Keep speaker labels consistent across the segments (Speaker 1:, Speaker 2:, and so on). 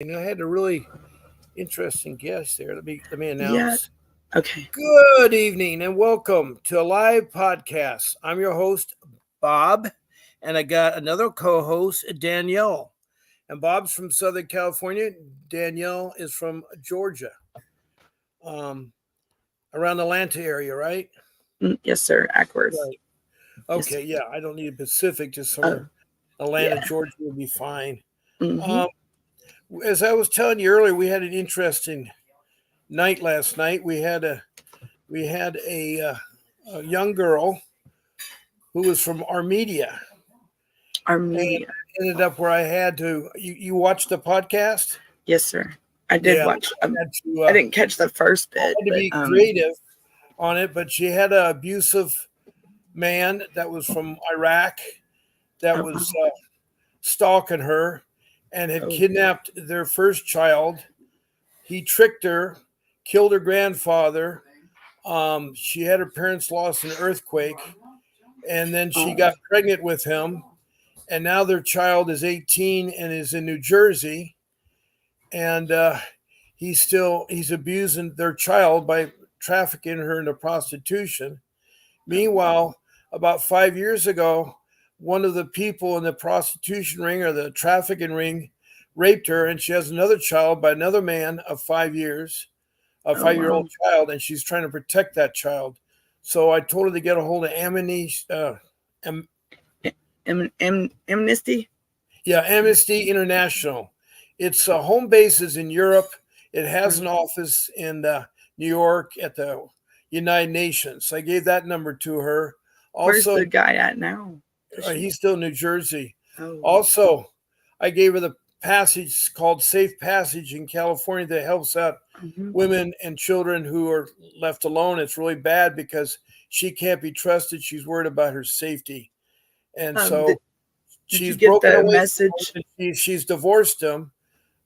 Speaker 1: I had a really interesting guest there. Let me
Speaker 2: Yeah.
Speaker 1: announce.
Speaker 2: Okay.
Speaker 1: Good evening and welcome to a live podcast. I'm your host, Bob, and I got another co-host, Danielle. And Bob's from Southern California. Danielle is from Georgia, um, around the Atlanta area, right?
Speaker 2: Yes, sir. Ackworth.
Speaker 1: Right.
Speaker 2: Yes, sir.
Speaker 1: Okay, yeah. I don't need Pacific, just
Speaker 2: Oh,
Speaker 1: somewhere. Atlanta,
Speaker 2: yeah.
Speaker 1: Georgia would be fine.
Speaker 2: Mm-hmm.
Speaker 1: Um, as I was telling you earlier, we had an interesting night last night. We had a young girl who was from Armenia, and
Speaker 2: Armenia.
Speaker 1: ended up where I had to. You watched the podcast?
Speaker 2: Yes, sir. I did
Speaker 1: Yeah,
Speaker 2: watch.
Speaker 1: I had to.
Speaker 2: I didn't catch the first
Speaker 1: I
Speaker 2: bit,
Speaker 1: had to
Speaker 2: but
Speaker 1: be creative on it, but she had an abusive man that was from Iraq that
Speaker 2: oh,
Speaker 1: was
Speaker 2: wow.
Speaker 1: stalking her and had
Speaker 2: Oh,
Speaker 1: kidnapped their first child. He tricked her, killed her grandfather. She had her parents lost in an earthquake, and then she
Speaker 2: oh,
Speaker 1: got pregnant with him, and now their child is 18 and is in New Jersey, and he's abusing their child by trafficking her into prostitution. Meanwhile, about 5 years ago, one of the people in the prostitution ring or the trafficking ring raped her, and she has another child by another man of 5 years, a
Speaker 2: oh,
Speaker 1: 5 year old
Speaker 2: wow.
Speaker 1: child, and she's trying to protect that child. So I told her to get a hold of Am-
Speaker 2: Amnesty.
Speaker 1: yeah, Amnesty International. Its home base is in Europe. It has an
Speaker 2: Oh,
Speaker 1: office in New York at the United Nations. I gave that number to her.
Speaker 2: where's
Speaker 1: Also,
Speaker 2: the guy at now? Does she?
Speaker 1: he's still in New Jersey.
Speaker 2: Oh,
Speaker 1: Also, I gave her the passage called Safe Passage in California that helps out
Speaker 2: hmm.
Speaker 1: women and children who are left alone. It's really bad because she can't be trusted. She's worried about her safety. And
Speaker 2: Um,
Speaker 1: so
Speaker 2: did, did you
Speaker 1: she's
Speaker 2: get
Speaker 1: broken
Speaker 2: the
Speaker 1: away from him
Speaker 2: message?
Speaker 1: and she's divorced him,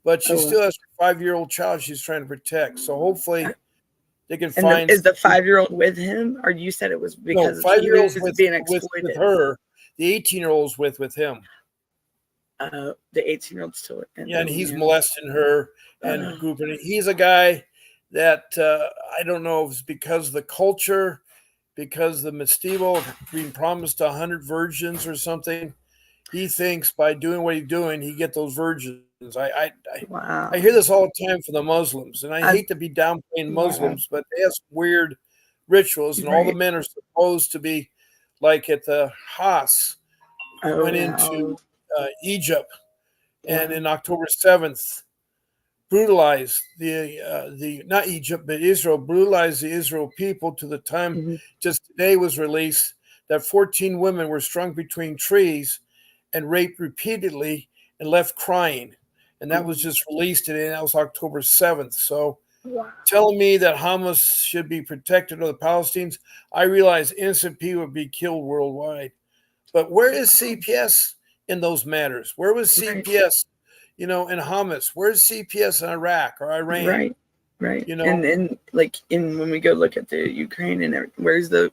Speaker 1: but she
Speaker 2: Oh,
Speaker 1: still has her 5 year old child she's trying to protect. So hopefully they can
Speaker 2: and
Speaker 1: find.
Speaker 2: is the 5-year-old with him, or you said it was
Speaker 1: No,
Speaker 2: because
Speaker 1: five
Speaker 2: he
Speaker 1: year
Speaker 2: was
Speaker 1: old's
Speaker 2: being
Speaker 1: with
Speaker 2: exploited?
Speaker 1: her. The 18-year-old's with him.
Speaker 2: The 18-year-old still in
Speaker 1: Yeah, and he's
Speaker 2: Romeo.
Speaker 1: molesting her and
Speaker 2: Uh,
Speaker 1: grouping. He's a guy that I don't know if it's because of the culture, because the Mestivo being promised 100 virgins or something. He thinks by doing what he's doing, he get those virgins. I hear
Speaker 2: wow.
Speaker 1: this all the time from the Muslims, and I
Speaker 2: I
Speaker 1: hate to be downplaying
Speaker 2: wow.
Speaker 1: Muslims, but they have some weird rituals, and all the
Speaker 2: Right.
Speaker 1: men are supposed to be like at the Haas
Speaker 2: Oh
Speaker 1: went
Speaker 2: wow.
Speaker 1: into Egypt, and
Speaker 2: Wow.
Speaker 1: in October 7th brutalized the not Egypt but Israel brutalized the Israel people to the time
Speaker 2: Mhm.
Speaker 1: just today was released that 14 women were strung between trees and raped repeatedly and left crying, and that was
Speaker 2: Oh,
Speaker 1: just released today. And that was October 7th. So
Speaker 2: wow.
Speaker 1: telling me that Hamas should be protected of the Palestinians, I realize innocent people would be killed worldwide. But where is CPS in those matters? Where was
Speaker 2: Right.
Speaker 1: CPS, in Hamas? Where's CPS in Iraq or Iran?
Speaker 2: Right. Right.
Speaker 1: You know,
Speaker 2: And like in when we go look at the Ukraine and everything, where's the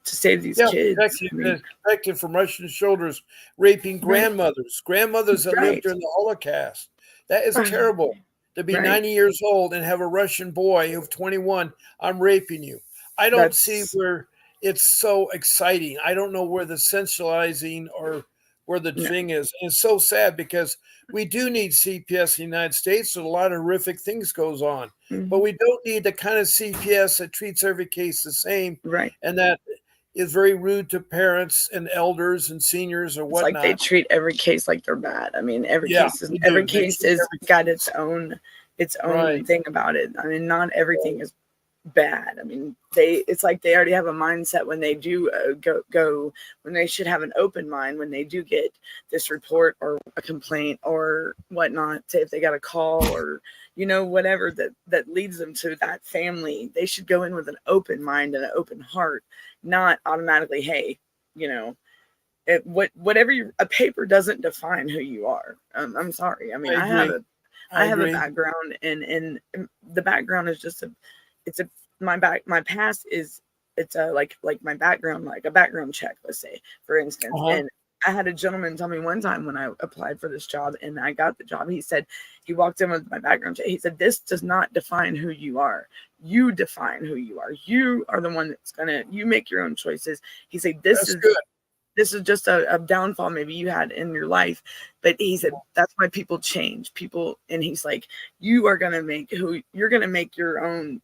Speaker 2: to save these
Speaker 1: yeah,
Speaker 2: kids? I mean,
Speaker 1: protected from Russian shoulders, raping
Speaker 2: right.
Speaker 1: grandmothers that lived
Speaker 2: Right.
Speaker 1: during the Holocaust. That is
Speaker 2: Right.
Speaker 1: terrible. To be
Speaker 2: Right.
Speaker 1: 90 years old and have a Russian boy who's 21, I'm raping you. I don't see
Speaker 2: That's
Speaker 1: where it's so exciting. I don't know where the sensualizing or where the
Speaker 2: no.
Speaker 1: thing is. And it's so sad because we do need CPS in the United States. So a lot of horrific things goes on. But
Speaker 2: Mhm.
Speaker 1: we don't need the kind of CPS that treats every case the same
Speaker 2: Right.
Speaker 1: and that is very rude to parents and elders and seniors or
Speaker 2: It's like they
Speaker 1: whatnot.
Speaker 2: treat every case like they're bad. I mean,
Speaker 1: Yeah, they
Speaker 2: every
Speaker 1: do. They
Speaker 2: case
Speaker 1: treat
Speaker 2: is
Speaker 1: every
Speaker 2: got
Speaker 1: case
Speaker 2: its own
Speaker 1: right.
Speaker 2: thing about it. I mean, not
Speaker 1: Right.
Speaker 2: everything is bad. I mean, it's like they already have a mindset when they do go when they should have an open mind when they do get this report or a complaint or whatnot. Say if they got a call or whatever that leads them to that family, they should go in with an open mind and an open heart, not automatically, hey, you know. Whatever a paper doesn't define who you are. I'm sorry. I mean,
Speaker 1: I agree. I
Speaker 2: I have a
Speaker 1: agree.
Speaker 2: background, and the background is just it's a my past is it's a like my background, like a background check, let's say, for instance.
Speaker 1: Uh-huh.
Speaker 2: And I had a gentleman tell me one time when I applied for this job and I got the job, he said, he walked in with my background check. He said, this does not define who you are. You define who you are. You are the one that's you make your own choices. He said,
Speaker 1: That's good.
Speaker 2: this is just a downfall maybe you had in your life. But he said, that's why people change people. And he's like, you're going to make your own,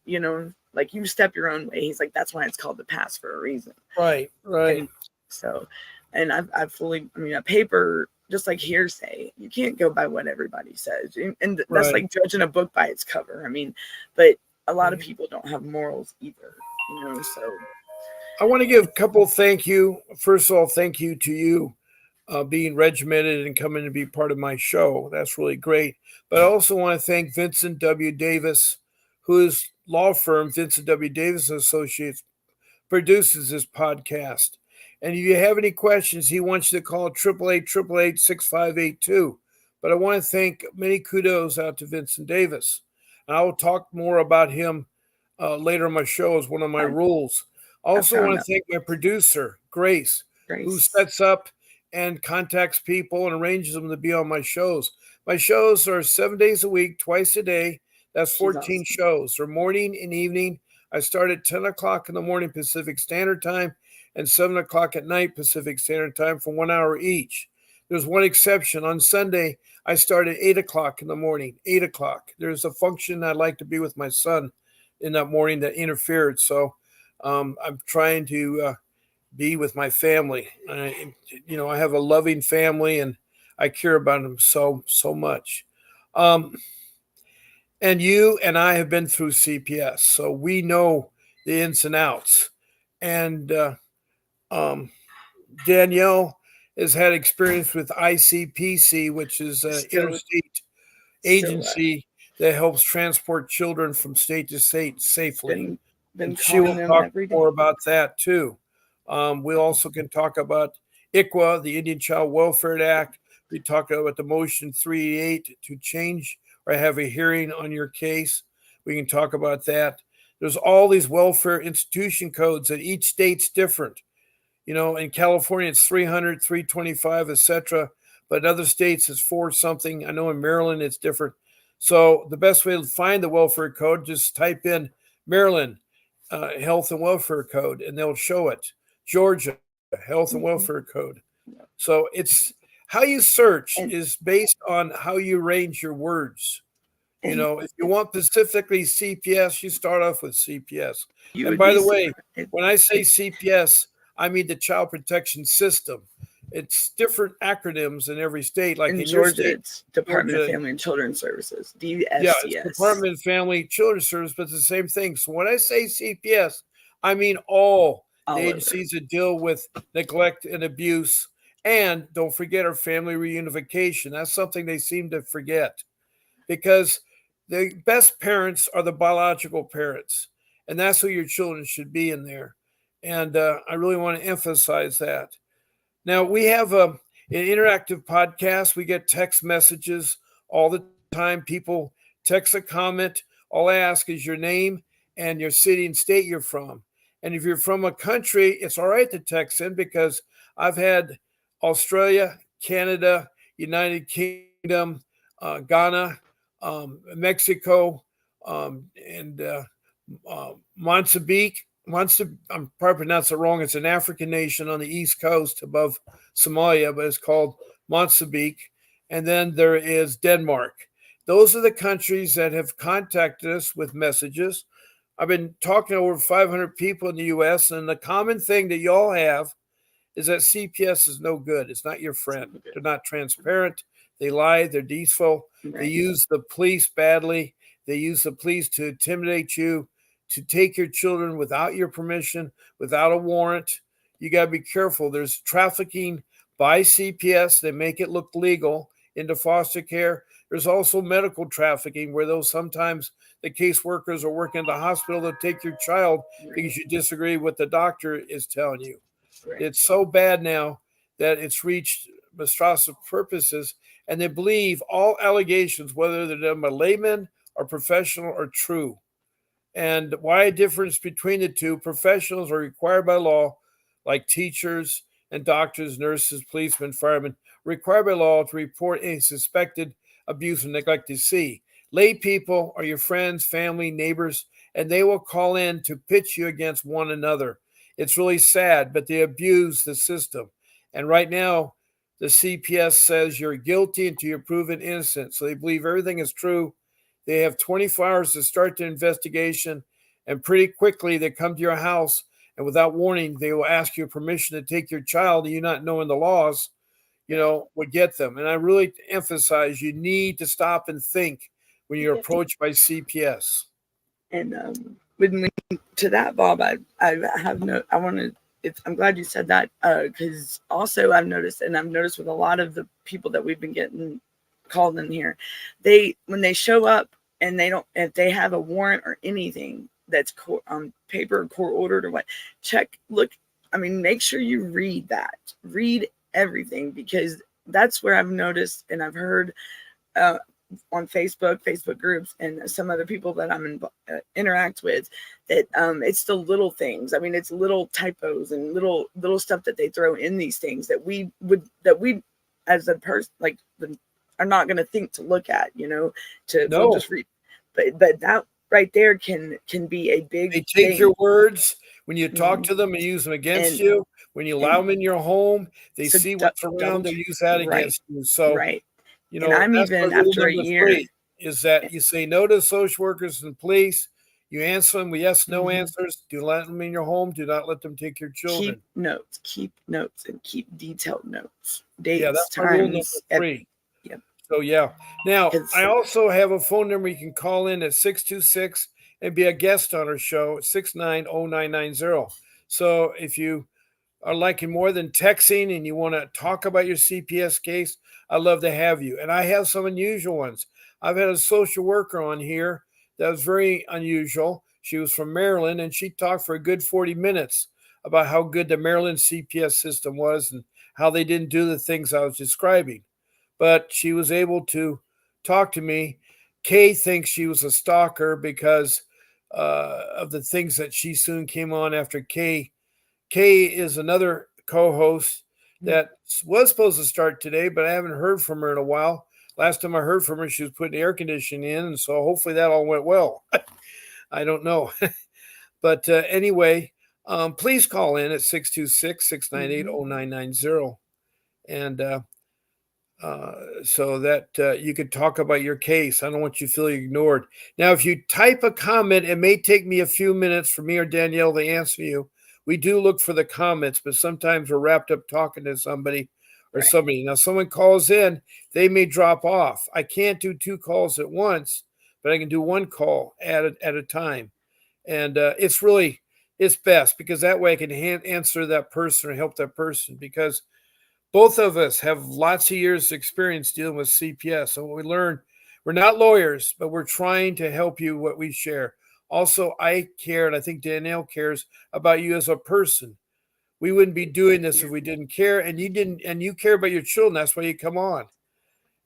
Speaker 2: like you step your own way. He's like, that's why it's called the past for a reason.
Speaker 1: Right.
Speaker 2: And so, and I've fully, a paper, just like hearsay, you can't go by what everybody says. And that's like judging a book by its cover. But a lot of people don't have morals either, so.
Speaker 1: I want to give a couple thank you. First of all, thank you to you being regimented and coming to be part of my show. That's really great. But I also want to thank Vincent W. Davis, whose law firm, Vincent W. Davis Associates, produces this podcast. And if you have any questions, he wants you to call 888-888-6582. But I want to thank many kudos out to Vincent Davis. And I will talk more about him later on my show as one of my rules. I also want to thank my producer, Grace, who sets up and contacts people and arranges them to be on my shows. My shows are 7 days a week, twice a day. That's 14 shows. They're morning and evening. I start at 10 o'clock in the morning Pacific Standard Time and 7 o'clock at night Pacific Standard Time for 1 hour each. There's one exception. On Sunday, I start at 8 o'clock in the morning, 8 o'clock. There's a function I'd like to be with my son in that morning that interfered. So I'm trying to be with my family. I have a loving family and I care about them so much. And you and I have been through CPS, so we know the ins and outs. And Danielle has had experience with ICPC, which is an interstate agency that helps transport children from state to state safely. And she will talk more about that too. We also can talk about ICWA, the Indian Child Welfare Act. We talk about the motion 388 to change or have a hearing on your case. We can talk about that. There's all these welfare institution codes that each state's different. In California, it's 300, 325, etc. But in other states, it's 4 something. I know in Maryland, it's different. So the best way to find the welfare code, just type in Maryland Health and Welfare Code, and they'll show it. Georgia Health and Welfare Code. So it's how you search is based on how you arrange your words. If you want specifically CPS, you start off with CPS. And by the way, when I say CPS, I mean the Child Protection System. It's different acronyms in every state. Like in
Speaker 2: Georgia,
Speaker 1: your state,
Speaker 2: it's Department of Family and Children's Services, DFCS.
Speaker 1: Yeah, it's Department of Family Children's Services, but it's the same thing. So when I say CPS, I mean all the agencies that deal with neglect and abuse. And don't forget our family reunification. That's something they seem to forget, because the best parents are the biological parents, and that's who your children should be in there. And I really want to emphasize that. Now, we have an interactive podcast. We get text messages all the time. People text a comment. All I ask is your name and your city and state you're from. And if you're from a country, it's all right to text in, because I've had Australia, Canada, United Kingdom, Ghana, Mexico, and Mozambique. I'm probably pronouncing it wrong. It's an African nation on the east coast above Somalia, but it's called Mozambique. And then there is Denmark. Those are the countries that have contacted us with messages. I've been talking to over 500 people in the U.S., and the common thing that y'all have is that CPS is no good. It's not your friend. They're not transparent. They lie. They're deceitful. Right. They use the police badly. They use the police to intimidate you, to take your children without your permission, without a warrant. You got to be careful. There's trafficking by CPS. They make it look legal into foster care. There's also medical trafficking, where those sometimes the caseworkers are working at the hospital to take your child because you disagree with what the doctor is telling you. Right. It's so bad now that it's reached monstrous purposes, and they believe all allegations, whether they're done by laymen or professional, are true. And why a difference between the two? Professionals are required by law, like teachers and doctors, nurses, policemen, firemen required by law to report any suspected abuse or neglect you see. Lay people are your friends, family, neighbors, and they will call in to pitch you against one another. It's really sad, but they abuse the system. And right now, the CPS says you're guilty until you're proven innocent. So they believe everything is true. They have 24 hours to start the investigation, and pretty quickly they come to your house, and without warning, they will ask you permission to take your child, and you not knowing the laws, would get them. And I really emphasize you need to stop and think when you're approached by CPS.
Speaker 2: And with me to that, Bob, I want to. I'm glad you said that, because also I've noticed with a lot of the people that we've been getting called in here, when they show up and if they have a warrant or anything that's on paper, court ordered or what, make sure you read everything, because that's where I've noticed and I've heard on Facebook groups, and some other people that I'm interact with, that it's the little things. I mean, it's little typos and little stuff that they throw in these things that we as a person are not going to think to look at. We'll just read. But that right there can be a big.
Speaker 1: They take
Speaker 2: thing.
Speaker 1: your words when you talk to them and use them against you. When you allow them in your home, they see what's around. They use that against you. So
Speaker 2: right.
Speaker 1: And
Speaker 2: I'm even after a year
Speaker 1: is that you say no to social workers and police. You answer them with yes, no answers. Do let them in your home. Do not let them take your children.
Speaker 2: Keep notes, and keep detailed notes. Dates,
Speaker 1: that's
Speaker 2: times.
Speaker 1: rule number 3.
Speaker 2: Yep.
Speaker 1: So now I also have a phone number you can call in at 626 and be a guest on our show at 690990. So if you are liking more than texting and you want to talk about your CPS case, I'd love to have you. And I have some unusual ones. I've had a social worker on here that was very unusual. She was from Maryland, and she talked for a good 40 minutes about how good the Maryland CPS system was and how they didn't do the things I was describing. But she was able to talk to me. Kay thinks she was a stalker because of the things that she soon came on after Kay. Kay is another co-host that was supposed to start today, but I haven't heard from her in a while. Last time I heard from her, she was putting air conditioning in, and so hopefully that all went well. I don't know. But anyway, please call in at 626-698-0990. And so that you could talk about your case. I don't want you to feel ignored. Now, if you type a comment, it may take me a few minutes for me or Danielle to answer you. We do look for the comments, but sometimes we're wrapped up talking to somebody or somebody. Now, someone calls in, they may drop off. I can't do 2 calls at once, but I can do 1 call at a time. And it's best because that way I can answer that person or help that person, because both of us have lots of years of experience dealing with CPS. And what we learn, we're not lawyers, but we're trying to help you what we share. Also, I care, and I think Danielle cares about you as a person. We wouldn't be doing this if we didn't care, and you care about your children. That's why you come on.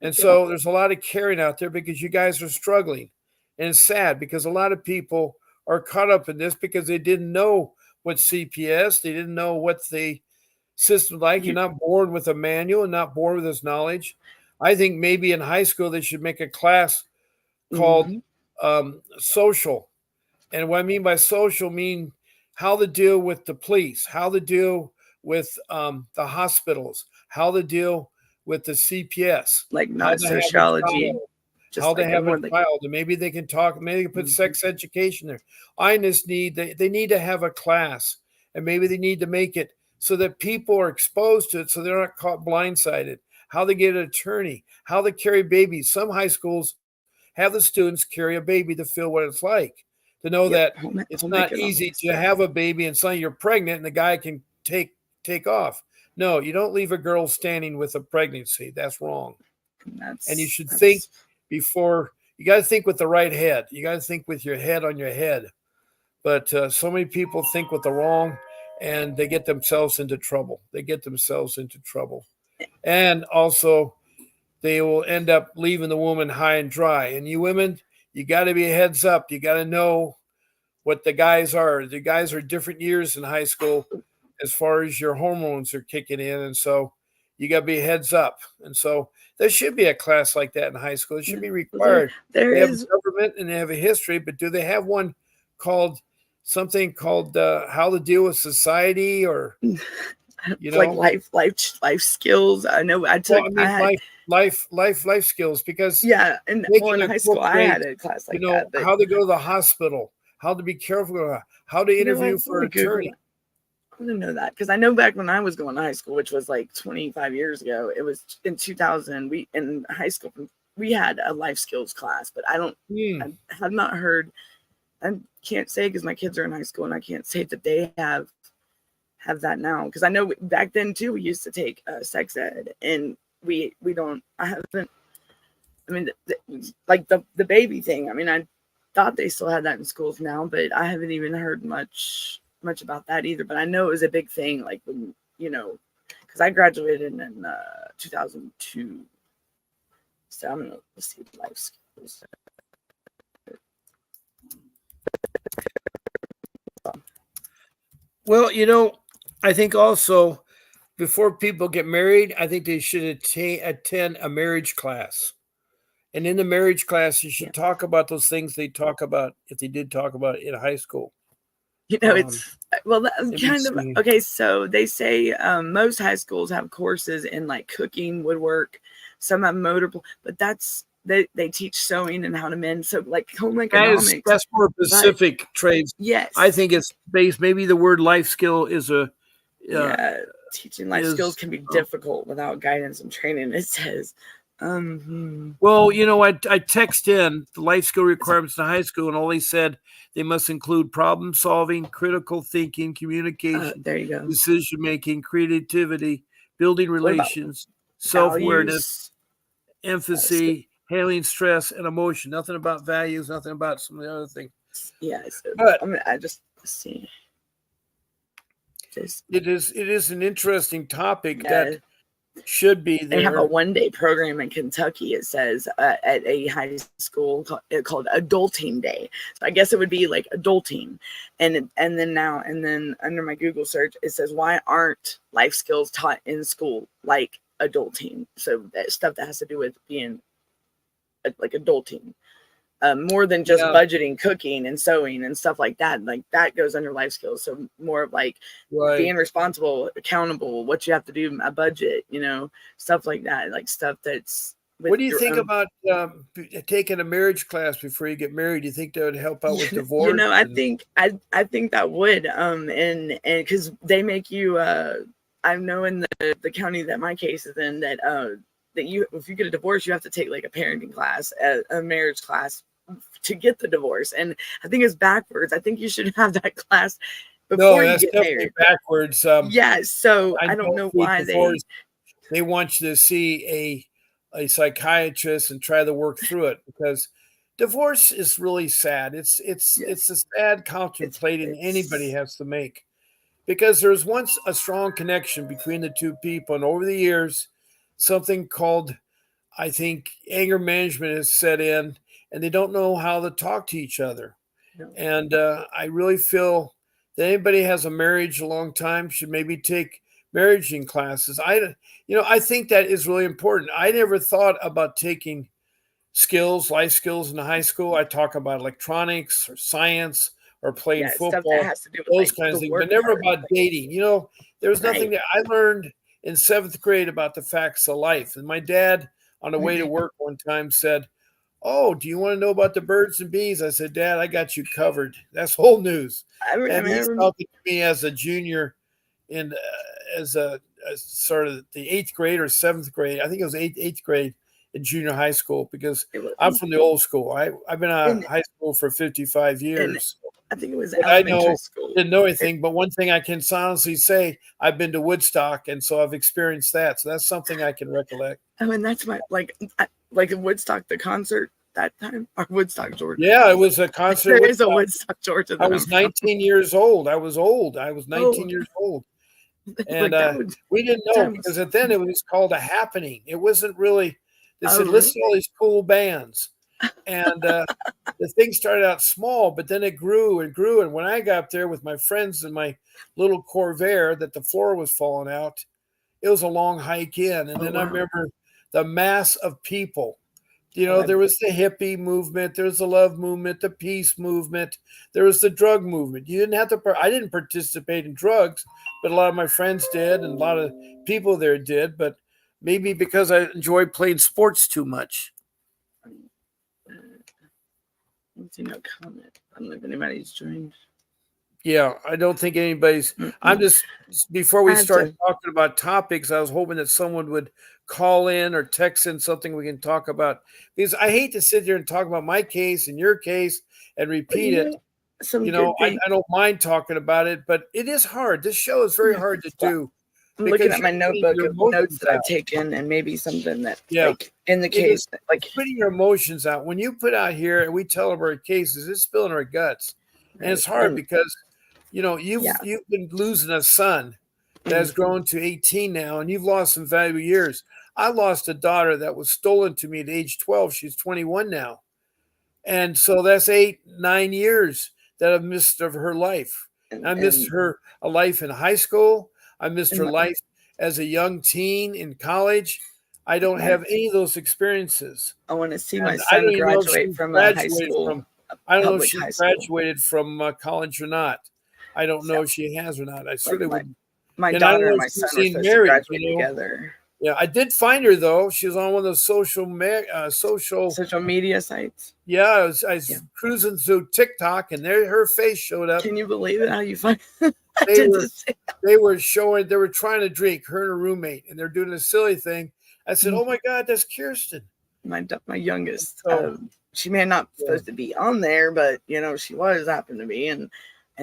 Speaker 1: And so there's a lot of caring out there because you guys are struggling. And it's sad because a lot of people are caught up in this because they didn't know what CPS, they didn't know what the system like. You're not born with a manual and not born with this knowledge. I think maybe in high school they should make a class called social. And what I mean by social, mean how to deal with the police, how to deal with the hospitals, how to deal with the CPS,
Speaker 2: like not sociology,
Speaker 1: how to have a child, and maybe they can talk. Maybe they can put sex education there. I just they need to have a class, and maybe they need to make it so that people are exposed to it, so they're not caught blindsided. How to get an attorney, how to carry babies. Some high schools have the students carry a baby to feel what it's like. To know that it's not easy to have a baby and suddenly you're pregnant and the guy can take off. No, you don't leave a girl standing with a pregnancy. That's wrong. And you should think before. You got to think with the right head. You got to think with your head on your head. But so many people think with the wrong, and they get themselves into trouble. And also, they will end up leaving the woman high and dry. And you women, you got to be heads up. You got to know what the guys are. The guys are different years in high school as far as your hormones are kicking in, and so you got to be heads up. And so there should be a class like that in high school. It should be required.
Speaker 2: There
Speaker 1: They have
Speaker 2: is
Speaker 1: government and they have a history, but do they have one called something called how to deal with society, or
Speaker 2: like life skills. I know I took
Speaker 1: well, I
Speaker 2: I
Speaker 1: mean
Speaker 2: had
Speaker 1: life skills, because
Speaker 2: yeah, and well
Speaker 1: making
Speaker 2: in
Speaker 1: a
Speaker 2: high school
Speaker 1: quote
Speaker 2: I
Speaker 1: grade,
Speaker 2: had a class like that, but
Speaker 1: how to go to the hospital, how to be careful, how to
Speaker 2: you know what?
Speaker 1: interview
Speaker 2: I'm
Speaker 1: for
Speaker 2: gonna
Speaker 1: an
Speaker 2: Google
Speaker 1: attorney.
Speaker 2: that. I'm gonna know that because I know back when I was going to high school, which was like 25 years ago, it was in 2000. We in high school we had a life skills class, but I have not heard. I can't say because my kids are in high school, and I can't say that they have that now because I know back then too we used to take sex ed, and we don't. I haven't. I mean, like the baby thing. I mean, I thought they still had that in schools now, but I haven't even heard much about that either. But I know it was a big thing, like when because I graduated in 2002. So I'm gonna let's see life skills.
Speaker 1: Well, I think also before people get married, I think they should attend a marriage class. And in the marriage class, you
Speaker 2: Yeah.
Speaker 1: should talk about those things they talk about if they did talk about it in high school. Um,
Speaker 2: It's well, that's
Speaker 1: let me
Speaker 2: kind of
Speaker 1: see.
Speaker 2: okay. So they say most high schools have courses in like cooking, woodwork, some have motor, but they teach sewing and how to mend. So like home economics.
Speaker 1: That's more
Speaker 2: But
Speaker 1: specific trades. I
Speaker 2: yes,
Speaker 1: think it's based. Maybe the word life skill is
Speaker 2: yeah, teaching life skills
Speaker 1: is
Speaker 2: can be difficult without guidance and training. It says,
Speaker 1: well, I text in the life skill requirements in high school, and all they said they must include problem solving, critical thinking, communication,
Speaker 2: there you go.
Speaker 1: decision making, creativity, building
Speaker 2: What about
Speaker 1: relations, self awareness,
Speaker 2: values?
Speaker 1: empathy, handling stress and emotion. Nothing about values, nothing about some of the other things.
Speaker 2: Yeah, so,
Speaker 1: But
Speaker 2: I mean, I just see this.
Speaker 1: it is an interesting topic
Speaker 2: Yeah,
Speaker 1: that should be
Speaker 2: they have a
Speaker 1: there.
Speaker 2: one-day program in Kentucky. It says at a high school called Adulting Day. So I guess it would be like adulting, and then under my Google search it says why aren't life skills taught in school like adulting? So that stuff that has to do with being like adulting. More than just
Speaker 1: Yeah,
Speaker 2: budgeting, cooking, and sewing and stuff like that. Like that goes under life skills. So more of like
Speaker 1: right.
Speaker 2: being responsible, accountable, what you have to do, a budget, stuff like that. Like stuff that's with
Speaker 1: What do you
Speaker 2: your
Speaker 1: think
Speaker 2: own.
Speaker 1: about taking a marriage class before you get married? Do you think that would help out with divorce?
Speaker 2: I think that would and because they make you I know in the county that my case is in that you if you get a divorce you have to take like a parenting class, a marriage class to get the divorce, and I think it's backwards. I think you should have that class
Speaker 1: No,
Speaker 2: before you
Speaker 1: that's
Speaker 2: get
Speaker 1: definitely
Speaker 2: married.
Speaker 1: backwards.
Speaker 2: Yes, so
Speaker 1: I
Speaker 2: I don't
Speaker 1: know
Speaker 2: know
Speaker 1: with
Speaker 2: why
Speaker 1: divorce, they want you to see a psychiatrist and try to work through it, because divorce is really sad. It's
Speaker 2: yes,
Speaker 1: a sad contemplating anybody has to make, because there was once a strong connection between the two people, and over the years, something called, I think, anger management has set in, and they don't know how to talk to each other.
Speaker 2: no,
Speaker 1: And I really feel that anybody has a marriage a long time should maybe take marriaging classes. I think that is really important. I never thought about taking life skills in high school. I talk about electronics or science or playing
Speaker 2: yeah, stuff that
Speaker 1: football,
Speaker 2: has to do with
Speaker 1: those
Speaker 2: like
Speaker 1: kinds
Speaker 2: the
Speaker 1: of things, but
Speaker 2: work
Speaker 1: never
Speaker 2: part,
Speaker 1: about dating. There was nothing
Speaker 2: right?
Speaker 1: that I learned in seventh grade about the facts of life. And my dad, on the way to work one time, said, "Oh, do you want to know about the birds and bees?" I said, "Dad, I got you covered. That's old news."
Speaker 2: I
Speaker 1: And
Speaker 2: mean,
Speaker 1: he's talking to me as a junior in as a sort of the eighth grade or seventh grade. I think it was eighth grade in junior high school, because
Speaker 2: it was,
Speaker 1: I'm from the old school. I've been out of
Speaker 2: in
Speaker 1: high school for 55
Speaker 2: and
Speaker 1: years.
Speaker 2: I think it was
Speaker 1: But I
Speaker 2: elementary
Speaker 1: know
Speaker 2: school.
Speaker 1: didn't know anything. But one thing I can honestly say, I've been to Woodstock, and so I've experienced that. So that's something I can recollect.
Speaker 2: I mean, that's my like in Woodstock, the concert that time, or Woodstock, Georgia.
Speaker 1: Yeah, it was a concert.
Speaker 2: There is a Woodstock, Georgia
Speaker 1: I
Speaker 2: that I'm
Speaker 1: was
Speaker 2: from.
Speaker 1: 19 years old. I was old. I was 19
Speaker 2: Oh,
Speaker 1: years old. And
Speaker 2: like that would
Speaker 1: we didn't know,
Speaker 2: time was
Speaker 1: because
Speaker 2: so
Speaker 1: at then
Speaker 2: fun.
Speaker 1: it was called a happening. It wasn't really, they
Speaker 2: Oh,
Speaker 1: said,
Speaker 2: really?
Speaker 1: listen to all these cool bands. And the thing started out small, but then it grew and grew. And when I got up there with my friends in my little Corvair that the floor was falling out, it was a long hike in. And
Speaker 2: Oh,
Speaker 1: then I
Speaker 2: wow.
Speaker 1: remember the mass of people.
Speaker 2: Oh,
Speaker 1: There was the hippie movement, there was the love movement, the peace movement, there was the drug movement. You didn't have to, I didn't participate in drugs, but a lot of my friends did, and a lot of people there did. But maybe because I enjoyed playing sports too much.
Speaker 2: let's see, no comment. I don't know if anybody's joined.
Speaker 1: Yeah, I don't think anybody's. I'm just, before
Speaker 2: I
Speaker 1: we
Speaker 2: had
Speaker 1: start
Speaker 2: to.
Speaker 1: talking about topics, I was hoping that someone would call in or text in something we can talk about, because I hate to sit here and talk about my case and your case and
Speaker 2: But
Speaker 1: repeat it.
Speaker 2: some good thing.
Speaker 1: I don't mind talking about it, but it is hard. This show is very hard to
Speaker 2: Well,
Speaker 1: do
Speaker 2: I'm looking
Speaker 1: because
Speaker 2: at my
Speaker 1: you're putting
Speaker 2: notebook
Speaker 1: your
Speaker 2: of notes
Speaker 1: emotions
Speaker 2: that I've
Speaker 1: out.
Speaker 2: taken, and maybe something that,
Speaker 1: Yeah.
Speaker 2: like in the
Speaker 1: It
Speaker 2: case,
Speaker 1: is
Speaker 2: like
Speaker 1: putting your emotions out. When you put out here and we tell of our cases, it's spilling our guts. And it's hard because you've been losing a son that has grown to 18 now, and you've lost some valuable years. I lost a daughter that was stolen to me at age 12. She's 21 now. And so that's 8-9 years that I've missed of her life. I missed her a life in high school. I missed her life as a young teen in college. I don't have any of those experiences.
Speaker 2: I want to see
Speaker 1: And
Speaker 2: my
Speaker 1: I
Speaker 2: son
Speaker 1: don't even know if
Speaker 2: graduate
Speaker 1: she
Speaker 2: from a high
Speaker 1: graduated
Speaker 2: school,
Speaker 1: from. I don't know if
Speaker 2: public
Speaker 1: she
Speaker 2: high school.
Speaker 1: graduated from college or not. I don't know if she has or not. I certainly would.
Speaker 2: My
Speaker 1: And I don't
Speaker 2: daughter
Speaker 1: know
Speaker 2: and
Speaker 1: if
Speaker 2: my
Speaker 1: she's
Speaker 2: son were
Speaker 1: even
Speaker 2: supposed to
Speaker 1: married.
Speaker 2: graduate together.
Speaker 1: Yeah, I did find her though. She was on one of those social.
Speaker 2: Social media sites.
Speaker 1: Yeah, I was cruising through TikTok, and there her face showed up.
Speaker 2: Can you believe it? How you find?
Speaker 1: They were showing. They were trying to drink, her and her roommate, and they're doing a silly thing. I said, "Oh my God, that's Kirsten."
Speaker 2: My youngest. She may not supposed to be on there, but she happened to be, and